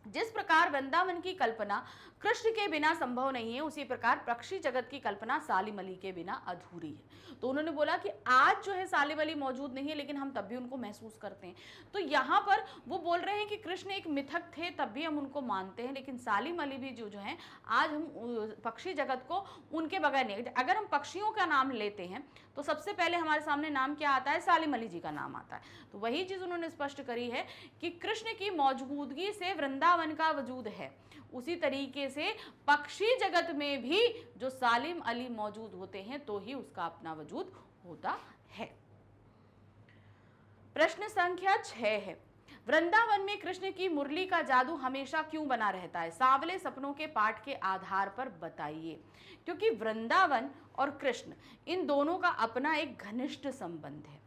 जिस प्रकार वृंदावन की कल्पना कृष्ण के बिना संभव नहीं है, उसी प्रकार पक्षी जगत की कल्पना सालिम अली के बिना अधूरी है। तो उन्होंने बोला कि आज जो है सालिम अली मौजूद नहीं है, लेकिन हम तब भी उनको महसूस करते हैं। तो यहाँ पर वो बोल रहे हैं कि कृष्ण एक मिथक थे, तब भी हम उनको मानते हैं, लेकिन सालिम अली भी जो है आज हम पक्षी जगत को उनके बगैर नहीं। अगर हम पक्षियों का नाम लेते हैं तो सबसे पहले हमारे सामने नाम क्या आता है, सालिम अली जी का नाम आता है। तो वही चीज़ उन्होंने स्पष्ट करी है कि कृष्ण की मौजूदगी से वृंदावन का वजूद है, उसी तरीके से पक्षी जगत में भी जो सालिम अली मौजूद होते हैं तो ही उसका अपना वजूद होता है। प्रश्न संख्या 6 है, वृंदावन में कृष्ण की मुरली का जादू हमेशा क्यों बना रहता है, सांवले सपनों के पाठ के आधार पर बताइए। क्योंकि वृंदावन और कृष्ण इन दोनों का अपना एक घनिष्ठ संबंध है।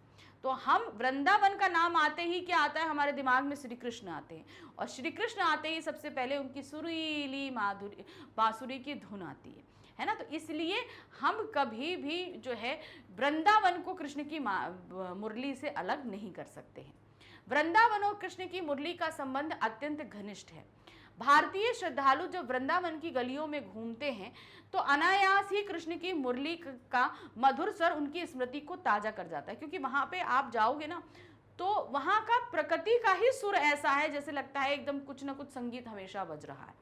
तो हम वृंदावन का नाम आते ही क्या आता है, हमारे दिमाग में श्री कृष्ण आते हैं, और श्री कृष्ण आते ही सबसे पहले उनकी सुरीली माधुरी बांसुरी की धुन आती है ना। तो इसलिए हम कभी भी जो है वृंदावन को कृष्ण की मुरली से अलग नहीं कर सकते हैं। वृंदावन और कृष्ण की मुरली का संबंध अत्यंत घनिष्ठ है। भारतीय श्रद्धालु जब वृंदावन की गलियों में घूमते हैं तो अनायास ही कृष्ण की मुरली का मधुर स्वर उनकी स्मृति को ताजा कर जाता है। क्योंकि वहां पे आप जाओगे ना तो वहां का प्रकृति का ही सुर ऐसा है जैसे लगता है एकदम कुछ ना कुछ संगीत हमेशा बज रहा है।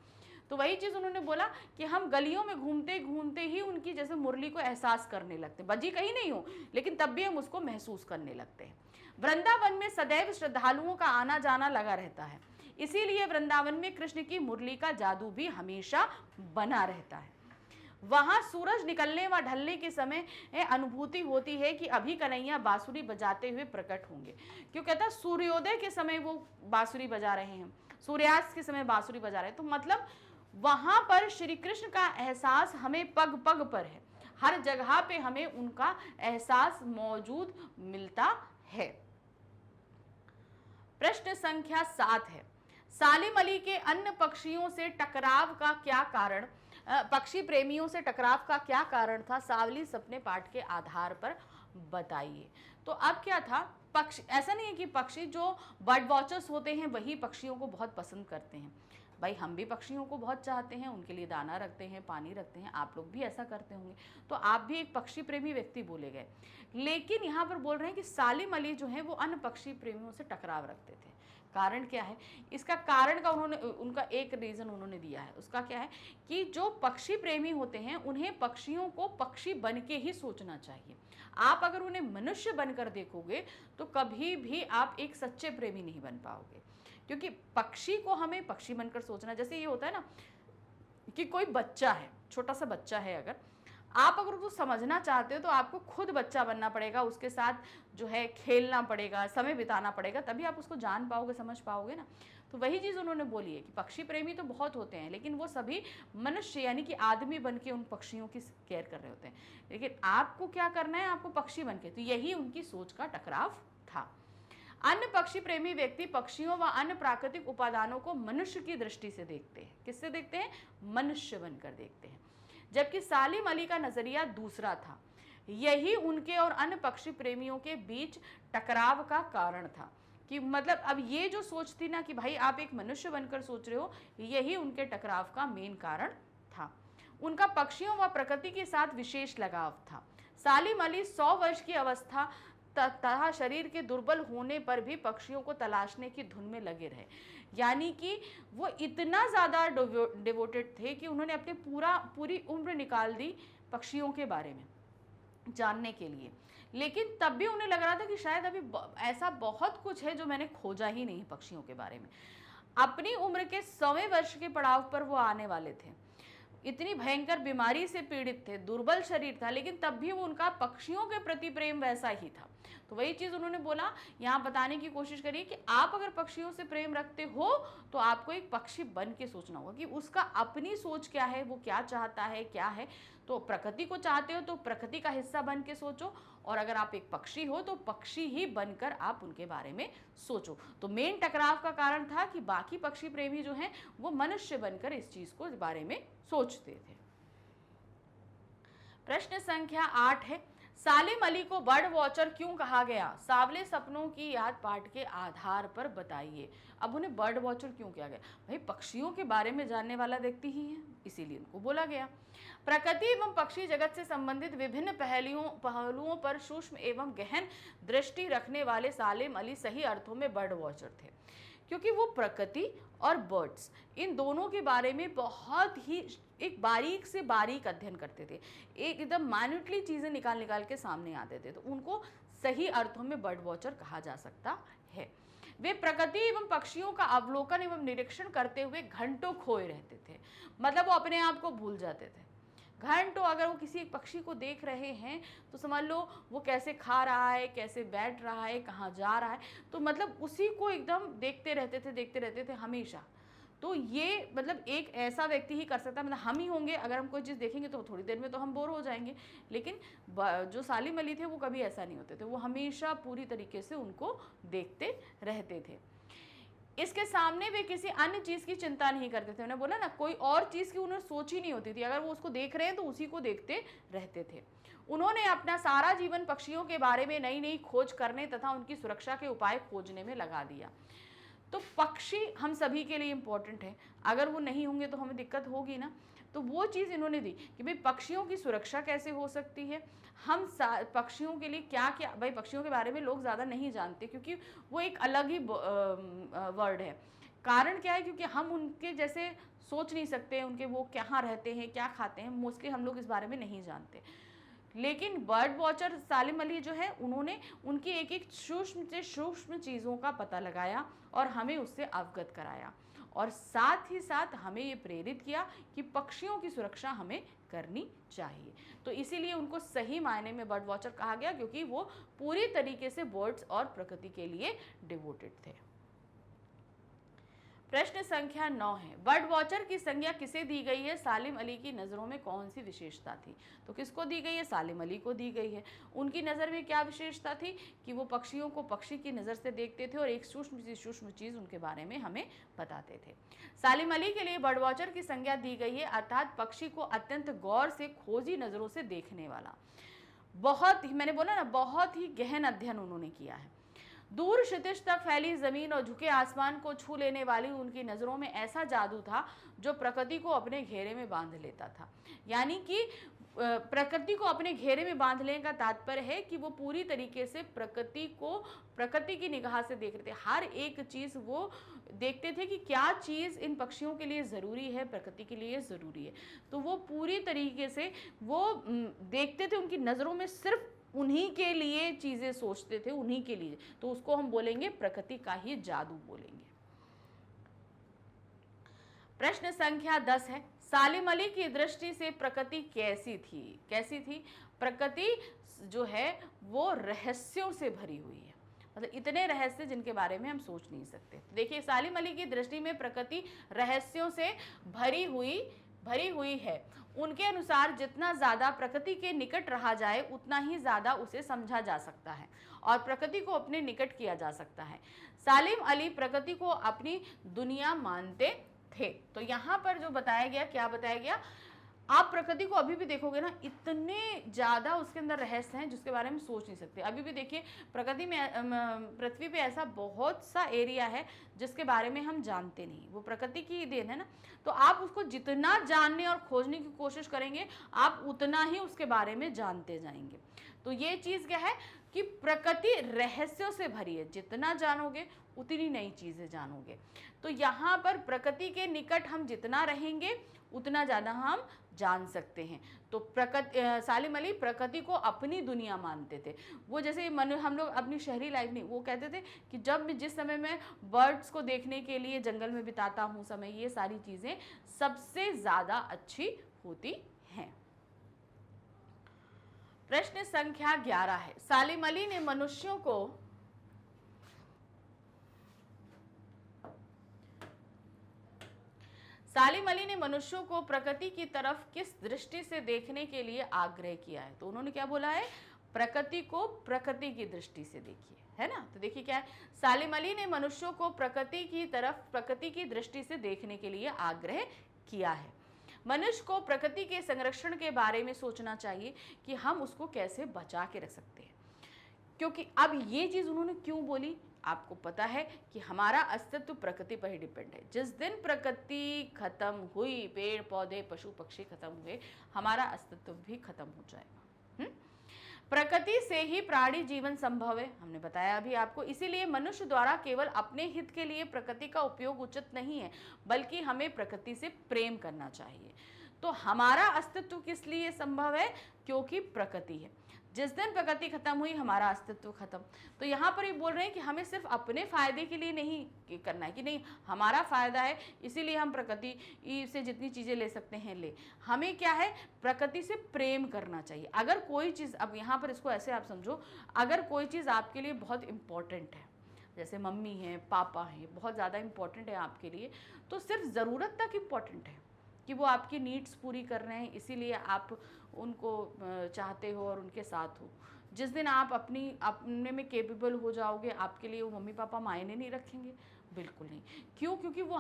तो वही चीज उन्होंने बोला कि हम गलियों में घूमते घूमते ही उनकी जैसे मुरली को एहसास करने लगते, बजी कहीं नहीं हो लेकिन तब भी हम उसको महसूस करने लगते हैं। वृंदावन में सदैव श्रद्धालुओं का आना जाना लगा रहता है, इसीलिए वृंदावन में कृष्ण की मुरली का जादू भी हमेशा बना रहता है। वहां सूरज निकलने व ढलने के समय अनुभूति होती है कि अभी कन्हैया बांसुरी बजाते हुए प्रकट होंगे। क्यों कहता है सूर्योदय के समय वो बांसुरी बजा रहे हैं, सूर्यास्त के समय बांसुरी बजा रहे हैं। तो मतलब वहां पर श्री कृष्ण का एहसास हमें पग पग पर है, हर जगह पे हमें उनका एहसास मौजूद मिलता है। प्रश्न संख्या 7 है, सालिम अली के अन्य पक्षियों से टकराव का क्या कारण, पक्षी प्रेमियों से टकराव का क्या कारण था, सावली सपने पाठ के आधार पर बताइए। तो अब क्या था, पक्षी ऐसा नहीं है कि पक्षी जो बर्ड वॉचर्स होते हैं वही पक्षियों को बहुत पसंद करते हैं। भाई हम भी पक्षियों को बहुत चाहते हैं, उनके लिए दाना रखते हैं, पानी रखते हैं, आप लोग भी ऐसा करते होंगे। तो आप भी एक पक्षी प्रेमी व्यक्ति बोले गए, लेकिन यहाँ पर बोल रहे हैं कि सालिम अली जो है वो अन्य पक्षी प्रेमियों से टकराव रखते थे। कारण क्या है, इसका कारण का उनका एक रीज़न उन्होंने दिया है। उसका क्या है कि जो पक्षी प्रेमी होते हैं उन्हें पक्षियों को पक्षी बन के ही सोचना चाहिए। आप अगर उन्हें मनुष्य बनकर देखोगे तो कभी भी आप एक सच्चे प्रेमी नहीं बन पाओगे। क्योंकि पक्षी को हमें पक्षी बनकर सोचना, जैसे ये होता है ना कि कोई बच्चा है, छोटा सा बच्चा है, आप अगर उसको समझना चाहते हो तो आपको खुद बच्चा बनना पड़ेगा, उसके साथ जो है खेलना पड़ेगा, समय बिताना पड़ेगा, तभी आप उसको जान पाओगे, समझ पाओगे ना। तो वही चीज़ उन्होंने बोली है कि पक्षी प्रेमी तो बहुत होते हैं, लेकिन वो सभी मनुष्य यानी कि आदमी बन के उन पक्षियों की केयर कर रहे होते हैं, लेकिन आपको क्या करना है, आपको पक्षी बन के। तो यही उनकी सोच का टकराव था। अन्य पक्षी प्रेमी व्यक्ति पक्षियों व अन्य प्राकृतिक उपादानों को मनुष्य की दृष्टि से देखते हैं। किससे देखते हैं? मनुष्य बनकर देखते हैं। जबकि सालिम अली का नजरिया दूसरा था। यही उनके और अन्य पक्षी प्रेमियों के बीच टकराव का कारण था कि मतलब अब ये जो सोच थी ना कि भाई आप एक मनुष्य बनकर सोच रहे हो, यही उनके टकराव का मेन कारण था। उनका पक्षियों व प्रकृति के साथ विशेष लगाव था। सालिम अली 100 वर्ष की अवस्था तथा शरीर के दुर्बल होने पर भी पक्षियों को तलाशने की धुन में लगे रहे। यानी कि वो इतना ज़्यादा डिवोटेड थे कि उन्होंने अपनी पूरी उम्र निकाल दी पक्षियों के बारे में जानने के लिए। लेकिन तब भी उन्हें लग रहा था कि शायद अभी ऐसा बहुत कुछ है जो मैंने खोजा ही नहीं पक्षियों के बारे में। अपनी उम्र के 100वें वर्ष के पड़ाव पर वो आने वाले थे। इतनी भयंकर बीमारी से पीड़ित थे, दुर्बल शरीर था, लेकिन तब भी वो उनका पक्षियों के प्रति प्रेम वैसा ही था। तो वही चीज़ उन्होंने बोला, यहाँ बताने की कोशिश करिए कि आप अगर पक्षियों से प्रेम रखते हो तो आपको एक पक्षी बन के सोचना होगा कि उसका अपनी सोच क्या है, वो क्या चाहता है, क्या है। तो प्रकृति को चाहते हो तो प्रकृति का हिस्सा बन के सोचो, और अगर आप एक पक्षी हो तो पक्षी ही बनकर आप उनके बारे में सोचो। तो मेन टकराव का कारण था कि बाकी पक्षी प्रेमी जो हैं वो मनुष्य बनकर इस चीज को बारे में सोचते थे। प्रश्न संख्या 8 है, सालिम अली को बर्ड वॉचर क्यों कहा गया? सावले सपनों की याद पाठ के आधार पर बताइए। अब उन्हें बर्ड वॉचर क्यों किया गया? भाई पक्षियों के बारे में जानने वाला व्यक्ति ही है, इसीलिए उनको बोला गया। प्रकृति एवं पक्षी जगत से संबंधित विभिन्न पहलुओं पर सूक्ष्म एवं गहन दृष्टि रखने वाले सालिम अली सही अर्थों में बर्ड वॉचर थे, क्योंकि वो प्रकृति और बर्ड्स इन दोनों के बारे में बहुत ही एक बारीक से बारीक अध्ययन करते थे, एक एकदम माइन्यूटली चीज़ें निकाल के सामने आते थे। तो उनको सही अर्थों में बर्ड वॉचर कहा जा सकता है। वे प्रकृति एवं पक्षियों का अवलोकन एवं निरीक्षण करते हुए घंटों खोए रहते थे, मतलब वो अपने आप को भूल जाते थे घंटों। अगर वो किसी एक पक्षी को देख रहे हैं तो समझ लो वो कैसे खा रहा है, कैसे बैठ रहा है, कहाँ जा रहा है, तो मतलब उसी को एकदम देखते रहते थे हमेशा। तो ये मतलब एक ऐसा व्यक्ति ही कर सकता है, मतलब हम ही होंगे अगर हम कोई चीज़ देखेंगे तो थोड़ी देर में तो हम बोर हो जाएंगे, लेकिन जो सालिम अली थे वो कभी ऐसा नहीं होते थे, वो हमेशा पूरी तरीके से उनको देखते रहते थे। इसके सामने वे किसी अन्य चीज़ की चिंता नहीं करते थे। उन्हें बोला ना, कोई और चीज़ की उन्हें सोच ही नहीं होती थी, अगर वो उसको देख रहे हैं तो उसी को देखते रहते थे। उन्होंने अपना सारा जीवन पक्षियों के बारे में नई नई खोज करने तथा उनकी सुरक्षा के उपाय खोजने में लगा दिया। तो पक्षी हम सभी के लिए इम्पोर्टेंट है, अगर वो नहीं होंगे तो हमें दिक्कत होगी ना। तो वो चीज़ इन्होंने दी कि भाई पक्षियों की सुरक्षा कैसे हो सकती है, हम पक्षियों के लिए क्या क्या, भाई पक्षियों के बारे में लोग ज़्यादा नहीं जानते क्योंकि वो एक अलग ही वर्ड है। कारण क्या है? क्योंकि हम उनके जैसे सोच नहीं सकते, उनके वो कहाँ रहते हैं, क्या खाते हैं, मोस्टली हम लोग इस बारे में नहीं जानते। लेकिन बर्ड वॉचर सालिम अली जो है, उन्होंने उनकी एक एक सूक्ष्म से सूक्ष्म चीज़ों का पता लगाया और हमें उससे अवगत कराया, और साथ ही साथ हमें ये प्रेरित किया कि पक्षियों की सुरक्षा हमें करनी चाहिए। तो इसीलिए उनको सही मायने में बर्ड वॉचर कहा गया, क्योंकि वो पूरी तरीके से बर्ड्स और प्रकृति के लिए डिवोटेड थे। प्रश्न संख्या 9 है, बर्ड वॉचर की संज्ञा किसे दी गई है? सालिम अली की नज़रों में कौन सी विशेषता थी? तो किसको दी गई है? सालिम अली को दी गई है। उनकी नज़र में क्या विशेषता थी? कि वो पक्षियों को पक्षी की नज़र से देखते थे और एक सूक्ष्म चीज़ उनके बारे में हमें बताते थे। सालिम अली के लिए बर्ड वॉचर की संज्ञा दी गई है, अर्थात पक्षी को अत्यंत गौर से खोजी नज़रों से देखने वाला। बहुत ही, मैंने बोला ना, बहुत ही गहन अध्ययन उन्होंने किया है। दूर क्षितिज तक फैली जमीन और झुके आसमान को छू लेने वाली उनकी नज़रों में ऐसा जादू था जो प्रकृति को अपने घेरे में बांध लेता था। यानी कि प्रकृति को अपने घेरे में बांध लेने का तात्पर्य है कि वो पूरी तरीके से प्रकृति की निगाह से देख रहे थे। हर एक चीज़ वो देखते थे कि क्या चीज़ इन पक्षियों के लिए ज़रूरी है, प्रकृति के लिए ज़रूरी है। तो वो पूरी तरीके से वो देखते थे, उनकी नज़रों में सिर्फ उन्हीं के लिए चीज़ें सोचते थे, उन्हीं के लिए। तो उसको हम बोलेंगे प्रकृति का ही जादू बोलेंगे। प्रश्न संख्या 10 है, सालिम अली की दृष्टि से प्रकृति कैसी थी? कैसी थी? प्रकृति जो है वो रहस्यों से भरी हुई है, मतलब इतने रहस्य जिनके बारे में हम सोच नहीं सकते। देखिए, सालिम अली की दृष्टि में प्रकृति रहस्यों से भरी हुई है। उनके अनुसार जितना ज़्यादा प्रकृति के निकट रहा जाए उतना ही ज़्यादा उसे समझा जा सकता है और प्रकृति को अपने निकट किया जा सकता है। सालिम अली प्रकृति को अपनी दुनिया मानते थे। तो यहाँ पर जो बताया गया, क्या बताया गया, आप प्रकृति को अभी भी देखोगे ना, इतने ज़्यादा उसके अंदर रहस्य हैं जिसके बारे में सोच नहीं सकते। अभी भी देखिए, प्रकृति में पृथ्वी पे ऐसा बहुत सा एरिया है जिसके बारे में हम जानते नहीं, वो प्रकृति की ही देन है ना। तो आप उसको जितना जानने और खोजने की कोशिश करेंगे, आप उतना ही उसके बारे में जानते जाएंगे। तो ये चीज़ क्या है कि प्रकृति रहस्यों से भरी है, जितना जानोगे उतनी नई चीज़ें जानोगे। तो यहाँ पर प्रकृति के निकट हम जितना रहेंगे उतना ज़्यादा हम जान सकते हैं। तो सालिम अली प्रकृति को अपनी दुनिया मानते थे। वो जैसे हम लोग अपनी शहरी लाइफ नहीं, वो कहते थे कि जिस समय मैं बर्ड्स को देखने के लिए जंगल में बिताता हूँ समय, ये सारी चीज़ें सबसे ज़्यादा अच्छी होती हैं। प्रश्न संख्या 11 है, सालिम अली ने मनुष्यों को प्रकृति की तरफ किस दृष्टि से देखने के लिए आग्रह किया है? तो उन्होंने क्या बोला है? प्रकृति को प्रकृति की दृष्टि से देखिए, है ना। तो देखिए क्या है, सालिम अली ने मनुष्यों को प्रकृति की तरफ प्रकृति की दृष्टि से देखने के लिए आग्रह किया है। मनुष्य को प्रकृति के संरक्षण के बारे में सोचना चाहिए कि हम उसको कैसे बचा के रख सकते हैं। क्योंकि अब ये चीज़ उन्होंने क्यों बोली, आपको पता है कि हमारा अस्तित्व प्रकृति पर ही डिपेंड है। जिस दिन प्रकृति खत्म हुई, पेड़ पौधे पशु पक्षी खत्म हुए, हमारा अस्तित्व भी खत्म हो जाएगा। प्रकृति से ही प्राणी जीवन संभव है, हमने बताया अभी आपको। इसीलिए मनुष्य द्वारा केवल अपने हित के लिए प्रकृति का उपयोग उचित नहीं है, बल्कि हमें प्रकृति से प्रेम करना चाहिए। तो हमारा अस्तित्व किस लिए संभव है? क्योंकि प्रकृति है। जिस दिन प्रकृति खत्म हुई, हमारा अस्तित्व खत्म। तो यहाँ पर ये बोल रहे हैं कि हमें सिर्फ अपने फायदे के लिए नहीं करना है कि नहीं हमारा फायदा है इसीलिए हम प्रकृति से जितनी चीज़ें ले सकते हैं ले। हमें क्या है, प्रकृति से प्रेम करना चाहिए। अगर कोई चीज़, अब यहाँ पर इसको ऐसे आप समझो, अगर कोई चीज़ आपके लिए बहुत इम्पॉर्टेंट है, जैसे मम्मी है, पापा हैं, बहुत ज़्यादा इम्पॉर्टेंट है आपके लिए, तो सिर्फ ज़रूरत तक इम्पॉर्टेंट है कि वो आपकी नीड्स पूरी कर रहे हैं, इसीलिए आप उनको चाहते हो और उनके साथ हो। जिस दिन आप अपने में कैपेबल हो जाओगे, आपके लिए वो मम्मी पापा मायने नहीं रखेंगे, बिल्कुल नहीं। क्यों? क्योंकि वो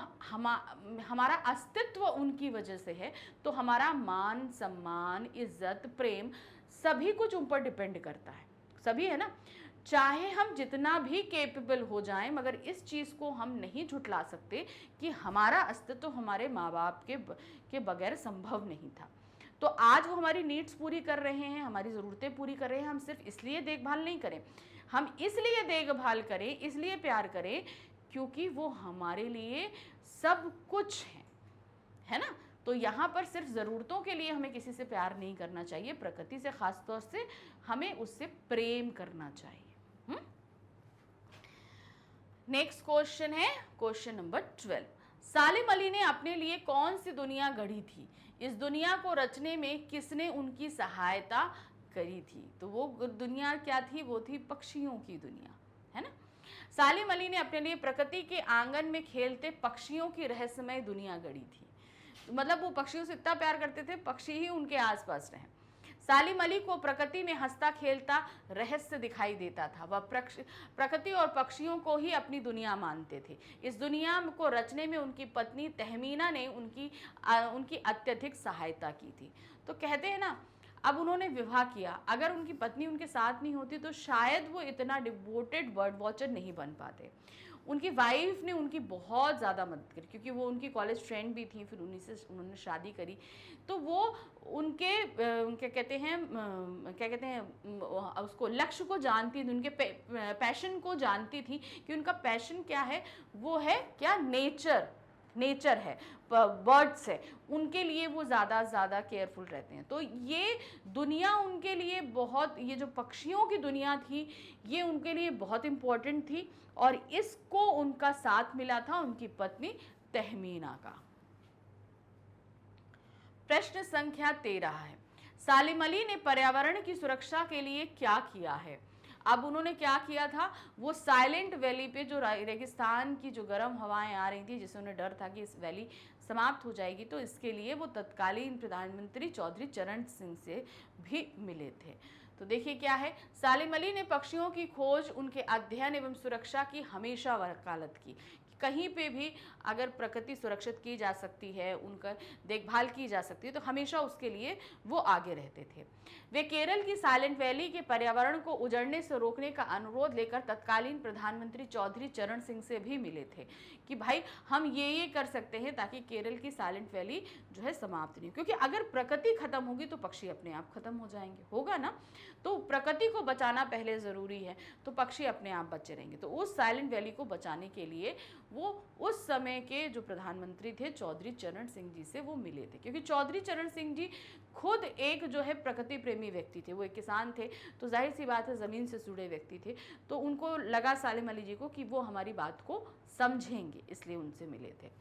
हमारा अस्तित्व उनकी वजह से है। तो हमारा मान सम्मान, इज्जत, प्रेम सभी कुछ उन पर डिपेंड करता है, सभी, है ना। चाहे हम जितना भी कैपेबल हो जाएं, मगर इस चीज़ को हम नहीं झुठला सकते कि हमारा अस्तित्व हमारे माँ बाप के बगैर संभव नहीं था। तो आज वो हमारी नीड्स पूरी कर रहे हैं, हमारी ज़रूरतें पूरी कर रहे हैं। हम सिर्फ इसलिए देखभाल नहीं करें, हम इसलिए देखभाल करें, इसलिए प्यार करें क्योंकि वो हमारे लिए सब कुछ है ना। तो यहाँ पर सिर्फ ज़रूरतों के लिए हमें किसी से प्यार नहीं करना चाहिए, प्रकृति से खास तौर से हमें उससे प्रेम करना चाहिए। नेक्स्ट क्वेश्चन है क्वेश्चन नंबर 12। सालिम अली ने अपने लिए कौन सी दुनिया गढ़ी थी? इस दुनिया को रचने में किसने उनकी सहायता करी थी? तो वो दुनिया क्या थी? वो थी पक्षियों की दुनिया, है ना। सालिम अली ने अपने लिए प्रकृति के आंगन में खेलते पक्षियों की रहस्यमय दुनिया गढ़ी थी। मतलब वो पक्षियों से इतना प्यार करते थे, पक्षी ही उनके आसपास रहे। सालिम अली को प्रकृति में हंसता खेलता रहस्य दिखाई देता था। वह प्रकृति और पक्षियों को ही अपनी दुनिया मानते थे। इस दुनिया को रचने में उनकी पत्नी तहमीना ने उनकी अत्यधिक सहायता की थी। तो कहते हैं ना, अब उन्होंने विवाह किया, अगर उनकी पत्नी उनके साथ नहीं होती तो शायद वो इतना डिवोटेड बर्ड वॉचर नहीं बन पाते। उनकी वाइफ ने उनकी बहुत ज़्यादा मदद करी, क्योंकि वो उनकी कॉलेज फ्रेंड भी थी, फिर उन्होंने शादी करी। तो वो उनके क्या कहते हैं उसको लक्ष्य को जानती थी, उनके पैशन को जानती थी कि उनका पैशन क्या है। वो है क्या? नेचर है, बर्ड्स है, उनके लिए वो ज़्यादा केयरफुल रहते हैं। तो ये दुनिया उनके लिए बहुत, ये जो पक्षियों की दुनिया थी, ये उनके लिए बहुत इम्पोर्टेंट थी और इसको उनका साथ मिला था उनकी पत्नी तहमीना का। प्रश्न संख्या 13 है, सालिम अली ने पर्यावरण की सुरक्षा के लिए क्या किया है? अब उन्होंने क्या किया था, वो साइलेंट वैली पे जो रेगिस्तान की जो गर्म हवाएं आ रही थी, जिससे उन्हें डर था कि इस वैली समाप्त हो जाएगी, तो इसके लिए वो तत्कालीन प्रधानमंत्री चौधरी चरण सिंह से भी मिले थे। तो देखिए क्या है, सालिम अली ने पक्षियों की खोज, उनके अध्ययन एवं सुरक्षा की हमेशा वकालत की। कहीं पे भी अगर प्रकृति सुरक्षित की जा सकती है, उनका देखभाल की जा सकती है, तो हमेशा उसके लिए वो आगे रहते थे। वे केरल की साइलेंट वैली के पर्यावरण को उजड़ने से रोकने का अनुरोध लेकर तत्कालीन प्रधानमंत्री चौधरी चरण सिंह से भी मिले थे कि भाई हम ये कर सकते हैं ताकि केरल की साइलेंट वैली जो है समाप्त नहीं हो, क्योंकि अगर प्रकृति खत्म होगी तो पक्षी अपने आप खत्म हो जाएंगे, होगा ना। तो प्रकृति को बचाना पहले ज़रूरी है, तो पक्षी अपने आप बचे रहेंगे। तो उस साइलेंट वैली को बचाने के लिए वो उस समय के जो प्रधानमंत्री थे चौधरी चरण सिंह जी से वो मिले थे, क्योंकि चौधरी चरण सिंह जी खुद एक जो है प्रकृति प्रेमी व्यक्ति थे। वो एक किसान थे, तो जाहिर सी बात है ज़मीन से जुड़े व्यक्ति थे, तो उनको लगा सालिम अली जी को कि वो हमारी बात को समझेंगे, इसलिए उनसे मिले थे।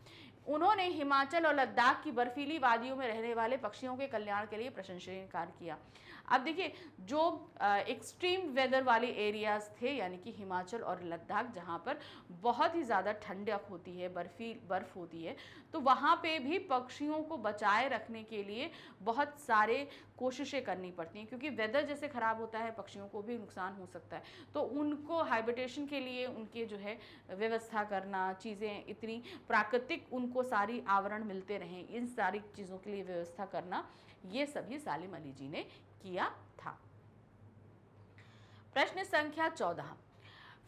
उन्होंने हिमाचल और लद्दाख की बर्फीली वादियों में रहने वाले पक्षियों के कल्याण के लिए प्रशंसनीय कार्य किया। अब देखिए, जो एक्सट्रीम वेदर वाले एरियाज थे, यानी कि हिमाचल और लद्दाख, जहाँ पर बहुत ही ज़्यादा ठंडक होती है, बर्फ़ होती है, तो वहाँ पे भी पक्षियों को बचाए रखने के लिए बहुत सारे कोशिशें करनी पड़ती हैं, क्योंकि वेदर जैसे ख़राब होता है पक्षियों को भी नुकसान हो सकता है। तो उनको हाइबिटेशन के लिए उनके जो है व्यवस्था करना, चीज़ें इतनी प्राकृतिक उनको सारी आवरण मिलते रहें, इन सारी चीज़ों के लिए व्यवस्था करना, ये सभी सालिम अली जी ने किया था। प्रश्न संख्या 14,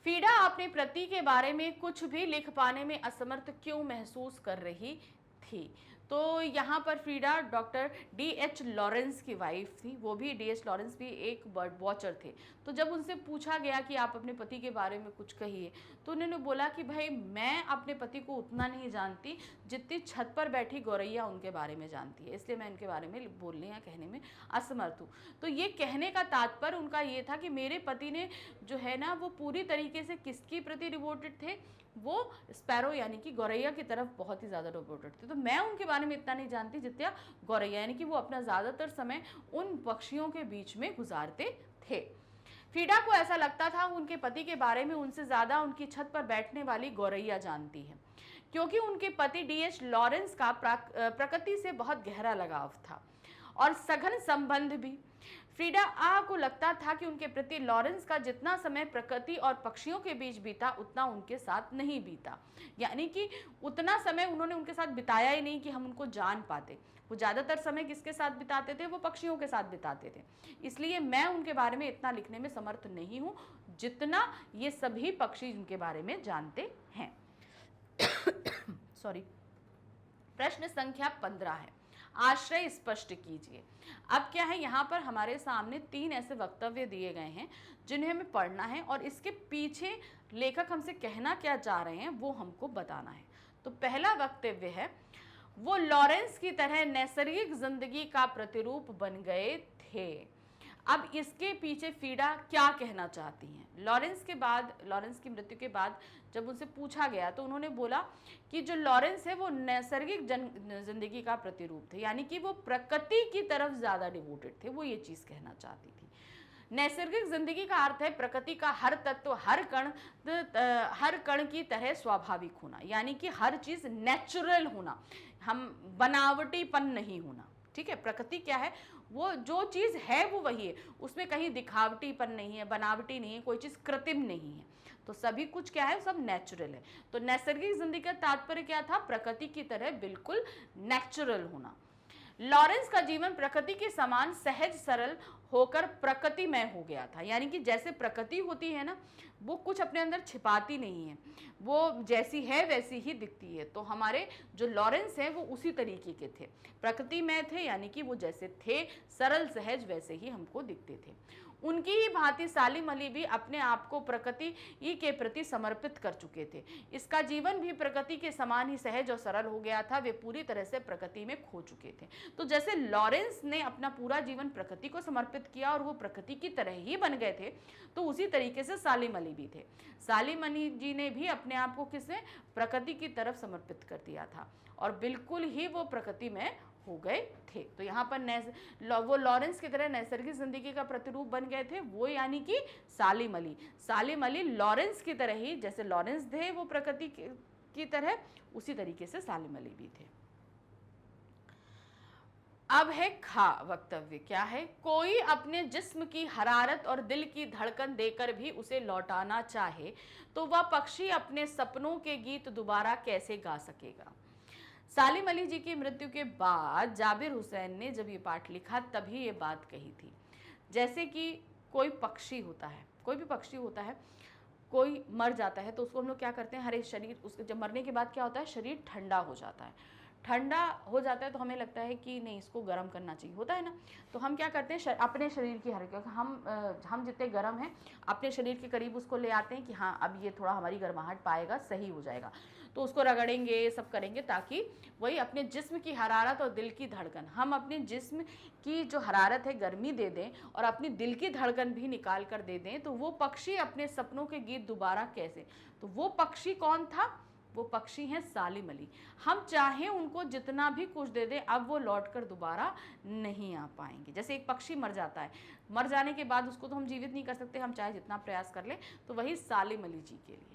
फीडा अपनी प्रति के बारे में कुछ भी लिख पाने में असमर्थ क्यों महसूस कर रही थी? तो यहाँ पर फ्रीडा डॉक्टर D.H. लॉरेंस की वाइफ थी। वो भी D.H. लॉरेंस भी एक बर्ड वॉचर थे। तो जब उनसे पूछा गया कि आप अपने पति के बारे में कुछ कहिए, तो उन्होंने बोला कि भाई मैं अपने पति को उतना नहीं जानती जितनी छत पर बैठी गौरैया उनके बारे में जानती है, इसलिए मैं इनके बारे में बोलने या कहने में असमर्थ हूँ। तो ये कहने का तात्पर्य उनका ये था कि मेरे पति ने जो है ना वो पूरी तरीके से किसकी प्रति डिवोटेड थे, वो स्पैरो यानी कि गौरैया की तरफ बहुत ही ज़्यादा डिवोटेड थे। तो मैं उनके बारे में इतना नहीं जानती जितना गौरैया, यानी कि वो अपना ज़्यादातर समय उन पक्षियों के बीच में गुजारते थे। फ्रीडा को ऐसा लगता था उनके पति के बारे में उनसे ज़्यादा उनकी छत पर बैठने वाली गौरैया जानती है, क्योंकि उनके पति D.H. लॉरेंस का प्रकृति से बहुत गहरा लगाव था और सघन संबंध भी। फ्रीडा को लगता था कि उनके प्रति लॉरेंस का जितना समय प्रकृति और पक्षियों के बीच बीता उतना उनके साथ नहीं बीता, यानी कि उतना समय उन्होंने उनके साथ बिताया ही नहीं कि हम उनको जान पाते। वो ज़्यादातर समय किसके साथ बिताते थे? वो पक्षियों के साथ बिताते थे। इसलिए मैं उनके बारे में इतना लिखने में समर्थ नहीं हूँ जितना ये सभी पक्षी उनके बारे में जानते हैं। सॉरी। प्रश्न संख्या 15 है, आश्रय स्पष्ट कीजिए। अब क्या है, यहाँ पर हमारे सामने 3 ऐसे वक्तव्य दिए गए हैं जिन्हें हमें पढ़ना है और इसके पीछे लेखक हमसे कहना क्या चाह रहे हैं वो हमको बताना है। तो पहला वक्तव्य है, वो लॉरेंस की तरह नैसर्गिक जिंदगी का प्रतिरूप बन गए थे। अब इसके पीछे फ्रीडा क्या कहना चाहती हैं? लॉरेंस की मृत्यु के बाद जब उनसे पूछा गया तो उन्होंने बोला कि जो लॉरेंस है वो नैसर्गिक जिंदगी का प्रतिरूप थे, यानी कि वो प्रकृति की तरफ ज़्यादा डिवोटेड थे। वो ये चीज़ कहना चाहती थी। नैसर्गिक जिंदगी का अर्थ है प्रकृति का हर तत्व, हर कण की तरह स्वाभाविक होना, यानी कि हर चीज़ नेचुरल होना, हम बनावटीपन नहीं होना। ठीक है, प्रकृति क्या है, वो जो चीज़ है वो वही है, उसमें कहीं दिखावटीपन नहीं है, बनावटी नहीं है, कोई चीज़ कृत्रिम नहीं है। तो सभी कुछ क्या है, सब नेचुरल है। तो नैसर्गिक जिंदगी का तात्पर्य क्या था? प्रकृति की तरह बिल्कुल नेचुरल होना। लॉरेंस का जीवन प्रकृति के समान सहज सरल होकर प्रकृतिमय हो गया था, यानी कि जैसे प्रकृति होती है ना, वो कुछ अपने अंदर छिपाती नहीं है, वो जैसी है वैसी ही दिखती है। तो हमारे जो लॉरेंस हैं वो उसी तरीके के थे, प्रकृतिमय थे, यानी कि वो जैसे थे सरल सहज वैसे ही हमको दिखते थे। उनकी ही भांति सालिम अली भी अपने आप को प्रकृति के प्रति समर्पित कर चुके थे। इसका जीवन भी प्रकृति के समान ही सहज और सरल हो गया था। वे पूरी तरह से प्रकृति में खो चुके थे। तो जैसे लॉरेंस ने अपना पूरा जीवन प्रकृति को समर्पित किया और वो प्रकृति की तरह ही बन गए थे, तो उसी तरीके से सालिम अली भी थे। सालिम अली जी ने भी अपने आप को किसने? प्रकृति की तरफ समर्पित कर दिया था और बिल्कुल ही वो प्रकृति में हो गए थे। तो यहाँ पर वो लॉरेंस की तरह नैसर्गिक जिंदगी का प्रतिरूप बन गए थे, वो यानी कि सालिम अली। सालिम अली लॉरेंस की तरह ही, जैसे लॉरेंस थे वो प्रकृति की तरह, उसी तरीके से सालिम अली भी थे। अब है खा वक्तव्य। क्या है? कोई अपने जिस्म की हरारत और दिल की धड़कन देकर भी उसे लौटाना चाहे तो वह पक्षी अपने सपनों के गीत दोबारा कैसे गा सकेगा। सालिम अली जी की मृत्यु के बाद जाबिर हुसैन ने जब ये पाठ लिखा तभी ये बात कही थी। जैसे कि कोई पक्षी होता है, कोई भी पक्षी होता है, कोई मर जाता है तो उसको हम लोग क्या करते हैं, हरे शरीर, उसके जब मरने के बाद क्या होता है, शरीर ठंडा हो जाता है। ठंडा हो जाता है तो हमें लगता है कि नहीं, इसको गर्म करना चाहिए, होता है ना। तो हम क्या करते हैं, अपने शरीर की हरकत, हम जितने गर्म हैं अपने शरीर के करीब उसको ले आते हैं कि हाँ अब ये थोड़ा हमारी गर्माहट पाएगा, सही हो जाएगा। तो उसको रगड़ेंगे, सब करेंगे, ताकि वही अपने जिस्म की हरारत और दिल की धड़कन, हम अपने जिस्म की जो हरारत है, गर्मी दे दें और अपनी दिल की धड़कन भी निकाल कर दे दें। तो वो पक्षी अपने सपनों के गीत दोबारा कैसे, तो वो पक्षी कौन था, वो पक्षी हैं सालिम अली। हम चाहें उनको जितना भी कुछ दे दें, अब वो लौट कर दोबारा नहीं आ पाएंगे। जैसे एक पक्षी मर जाता है, मर जाने के बाद उसको तो हम जीवित नहीं कर सकते, हम चाहे जितना प्रयास कर लें। तो वही सालिम अली जी के लिए।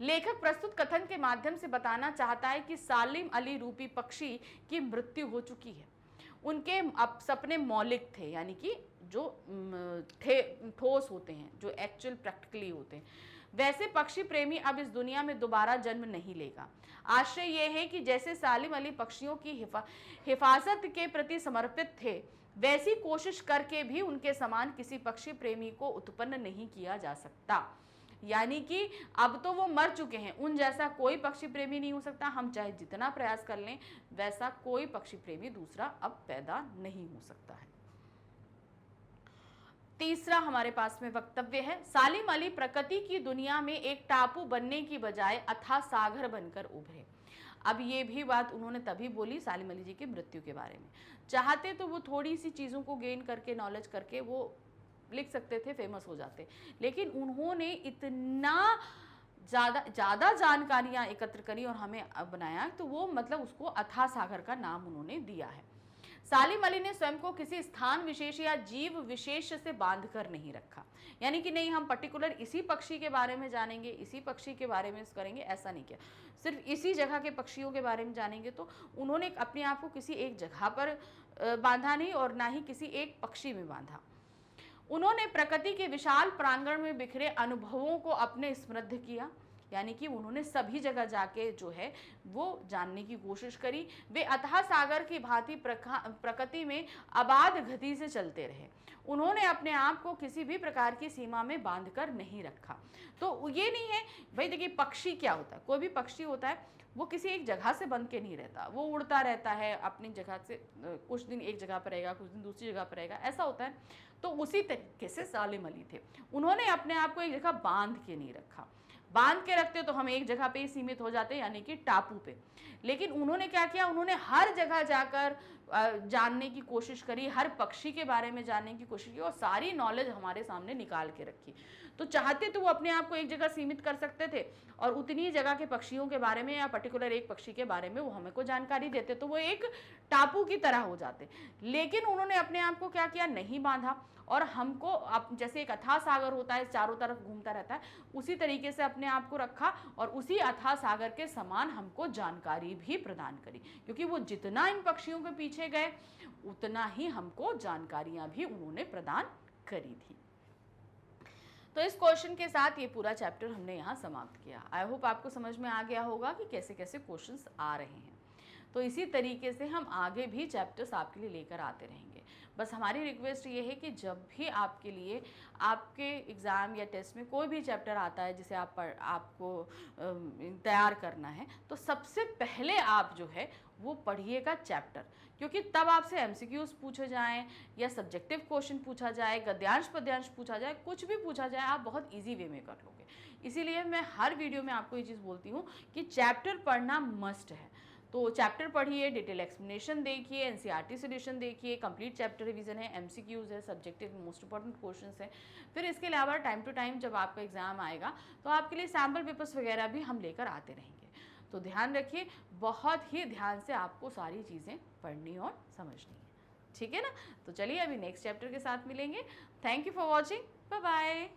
लेखक प्रस्तुत कथन के माध्यम से बताना चाहता है कि सालिम अली रूपी पक्षी की मृत्यु हो चुकी है। उनके अब सपने मौलिक थे, यानी कि जो ठोस होते हैं, जो एक्चुअल प्रैक्टिकली होते हैं। वैसे पक्षी प्रेमी अब इस दुनिया में दोबारा जन्म नहीं लेगा। आशय यह है कि जैसे सालिम अली पक्षियों की हिफाजत के प्रति समर्पित थे, वैसी कोशिश करके भी उनके समान किसी पक्षी प्रेमी को उत्पन्न नहीं किया जा सकता। यानी कि अब तो वो मर चुके हैं, उन जैसा कोई पक्षी प्रेमी नहीं हो सकता। हम चाहे जितना प्रयास कर लें, वैसा कोई पक्षी प्रेमी दूसरा अब पैदा नहीं हो सकता है। तीसरा हमारे पास में वक्तव्य है, सालिम अली प्रकृति की दुनिया में एक टापू बनने की बजाय अथाह सागर बनकर उभरे। अब ये भी बात उन्होंने तभी बोली सालिम अली जी की मृत्यु के बारे में। चाहते तो वो थोड़ी सी चीज़ों को गेन करके, नॉलेज करके वो लिख सकते थे, फेमस हो जाते, लेकिन उन्होंने इतना ज़्यादा जानकारियाँ एकत्र करी और हमें बनाया, तो वो मतलब उसको अथाह सागर का नाम उन्होंने दिया है। सालिम अली ने स्वयं को किसी स्थान विशेष या जीव विशेष से बांधकर नहीं रखा, यानी कि नहीं हम पर्टिकुलर इसी पक्षी के बारे में जानेंगे, इसी पक्षी के बारे में करेंगे, ऐसा नहीं किया। सिर्फ इसी जगह के पक्षियों के बारे में जानेंगे, तो उन्होंने अपने आप को किसी एक जगह पर बांधा नहीं और ना ही किसी एक पक्षी में बांधा। उन्होंने प्रकृति के विशाल प्रांगण में बिखरे अनुभवों को अपने समृद्ध किया, यानी कि उन्होंने सभी जगह जाके जो है वो जानने की कोशिश करी। वे अथाह सागर की भांति प्रकृति में अबाध गति से चलते रहे। उन्होंने अपने आप को किसी भी प्रकार की सीमा में बांधकर नहीं रखा। तो ये नहीं है भाई, देखिए पक्षी क्या होता है, कोई भी पक्षी होता है वो किसी एक जगह से बंध के नहीं रहता, वो उड़ता रहता है अपनी जगह से, कुछ दिन एक जगह पर रहेगा, कुछ दिन दूसरी जगह पर रहेगा, ऐसा होता है। तो उसी तरीके से सालिम अली थे, उन्होंने अपने आप को एक जगह बांध के नहीं रखा। बांध के रखते तो हम एक जगह पे ही सीमित हो जाते, यानी कि टापू पे। लेकिन उन्होंने क्या किया, उन्होंने हर जगह जाकर जानने की कोशिश करी, हर पक्षी के बारे में जानने की कोशिश की और सारी नॉलेज हमारे सामने निकाल के रखी। तो चाहते तो वो अपने आप को एक जगह सीमित कर सकते थे और उतनी जगह के पक्षियों के बारे में या पर्टिकुलर एक पक्षी के बारे में वो हमें को जानकारी देते, तो वो एक टापू की तरह हो जाते। लेकिन उन्होंने अपने आप को क्या किया, नहीं बांधा और हमको जैसे एक अथाह सागर होता है, चारों तरफ घूमता रहता है, उसी तरीके से अपने आप को रखा और उसी अथाह सागर के समान हमको जानकारी भी प्रदान करी, क्योंकि वो जितना इन पक्षियों के पीछे गए उतना ही हमको जानकारियां भी उन्होंने प्रदान करी थी। तो इस क्वेश्चन के साथ ये पूरा चैप्टर हमने यहाँ समाप्त किया। आई होप आपको समझ में आ गया होगा कि कैसे कैसे क्वेश्चंस आ रहे हैं। तो इसी तरीके से हम आगे भी चैप्टर्स आपके लिए लेकर आते रहेंगे। बस हमारी रिक्वेस्ट ये है कि जब भी आपके लिए आपके एग्ज़ाम या टेस्ट में कोई भी चैप्टर आता है जिसे आपको तैयार करना है, तो सबसे पहले आप जो है वो पढ़िएगा चैप्टर, क्योंकि तब आपसे एमसीक्यूज पूछे जाएं या सब्जेक्टिव क्वेश्चन पूछा जाए, गद्यांश पद्यांश पूछा जाए, कुछ भी पूछा जाए, आप बहुत ईजी वे में कर लोगे। इसीलिए मैं हर वीडियो में आपको ये चीज़ बोलती हूँ कि चैप्टर पढ़ना मस्ट है। तो चैप्टर पढ़िए, डिटेल एक्सप्लेनेशन देखिए, एनसीईआरटी सॉल्यूशन देखिए, कंप्लीट चैप्टर रिवीजन है, एमसीक्यूज है, सब्जेक्टिव मोस्ट इंपॉर्टेंट क्वेश्चंस है। फिर इसके अलावा टाइम टू टाइम जब आपका एग्जाम आएगा तो आपके लिए सैम्पल पेपर्स वगैरह भी हम लेकर आते रहेंगे। तो ध्यान रखिए, बहुत ही ध्यान से आपको सारी चीज़ें पढ़नी और समझनी है, ठीक है ना। तो चलिए अभी नेक्स्ट चैप्टर के साथ मिलेंगे। Thank you for watching, bye bye.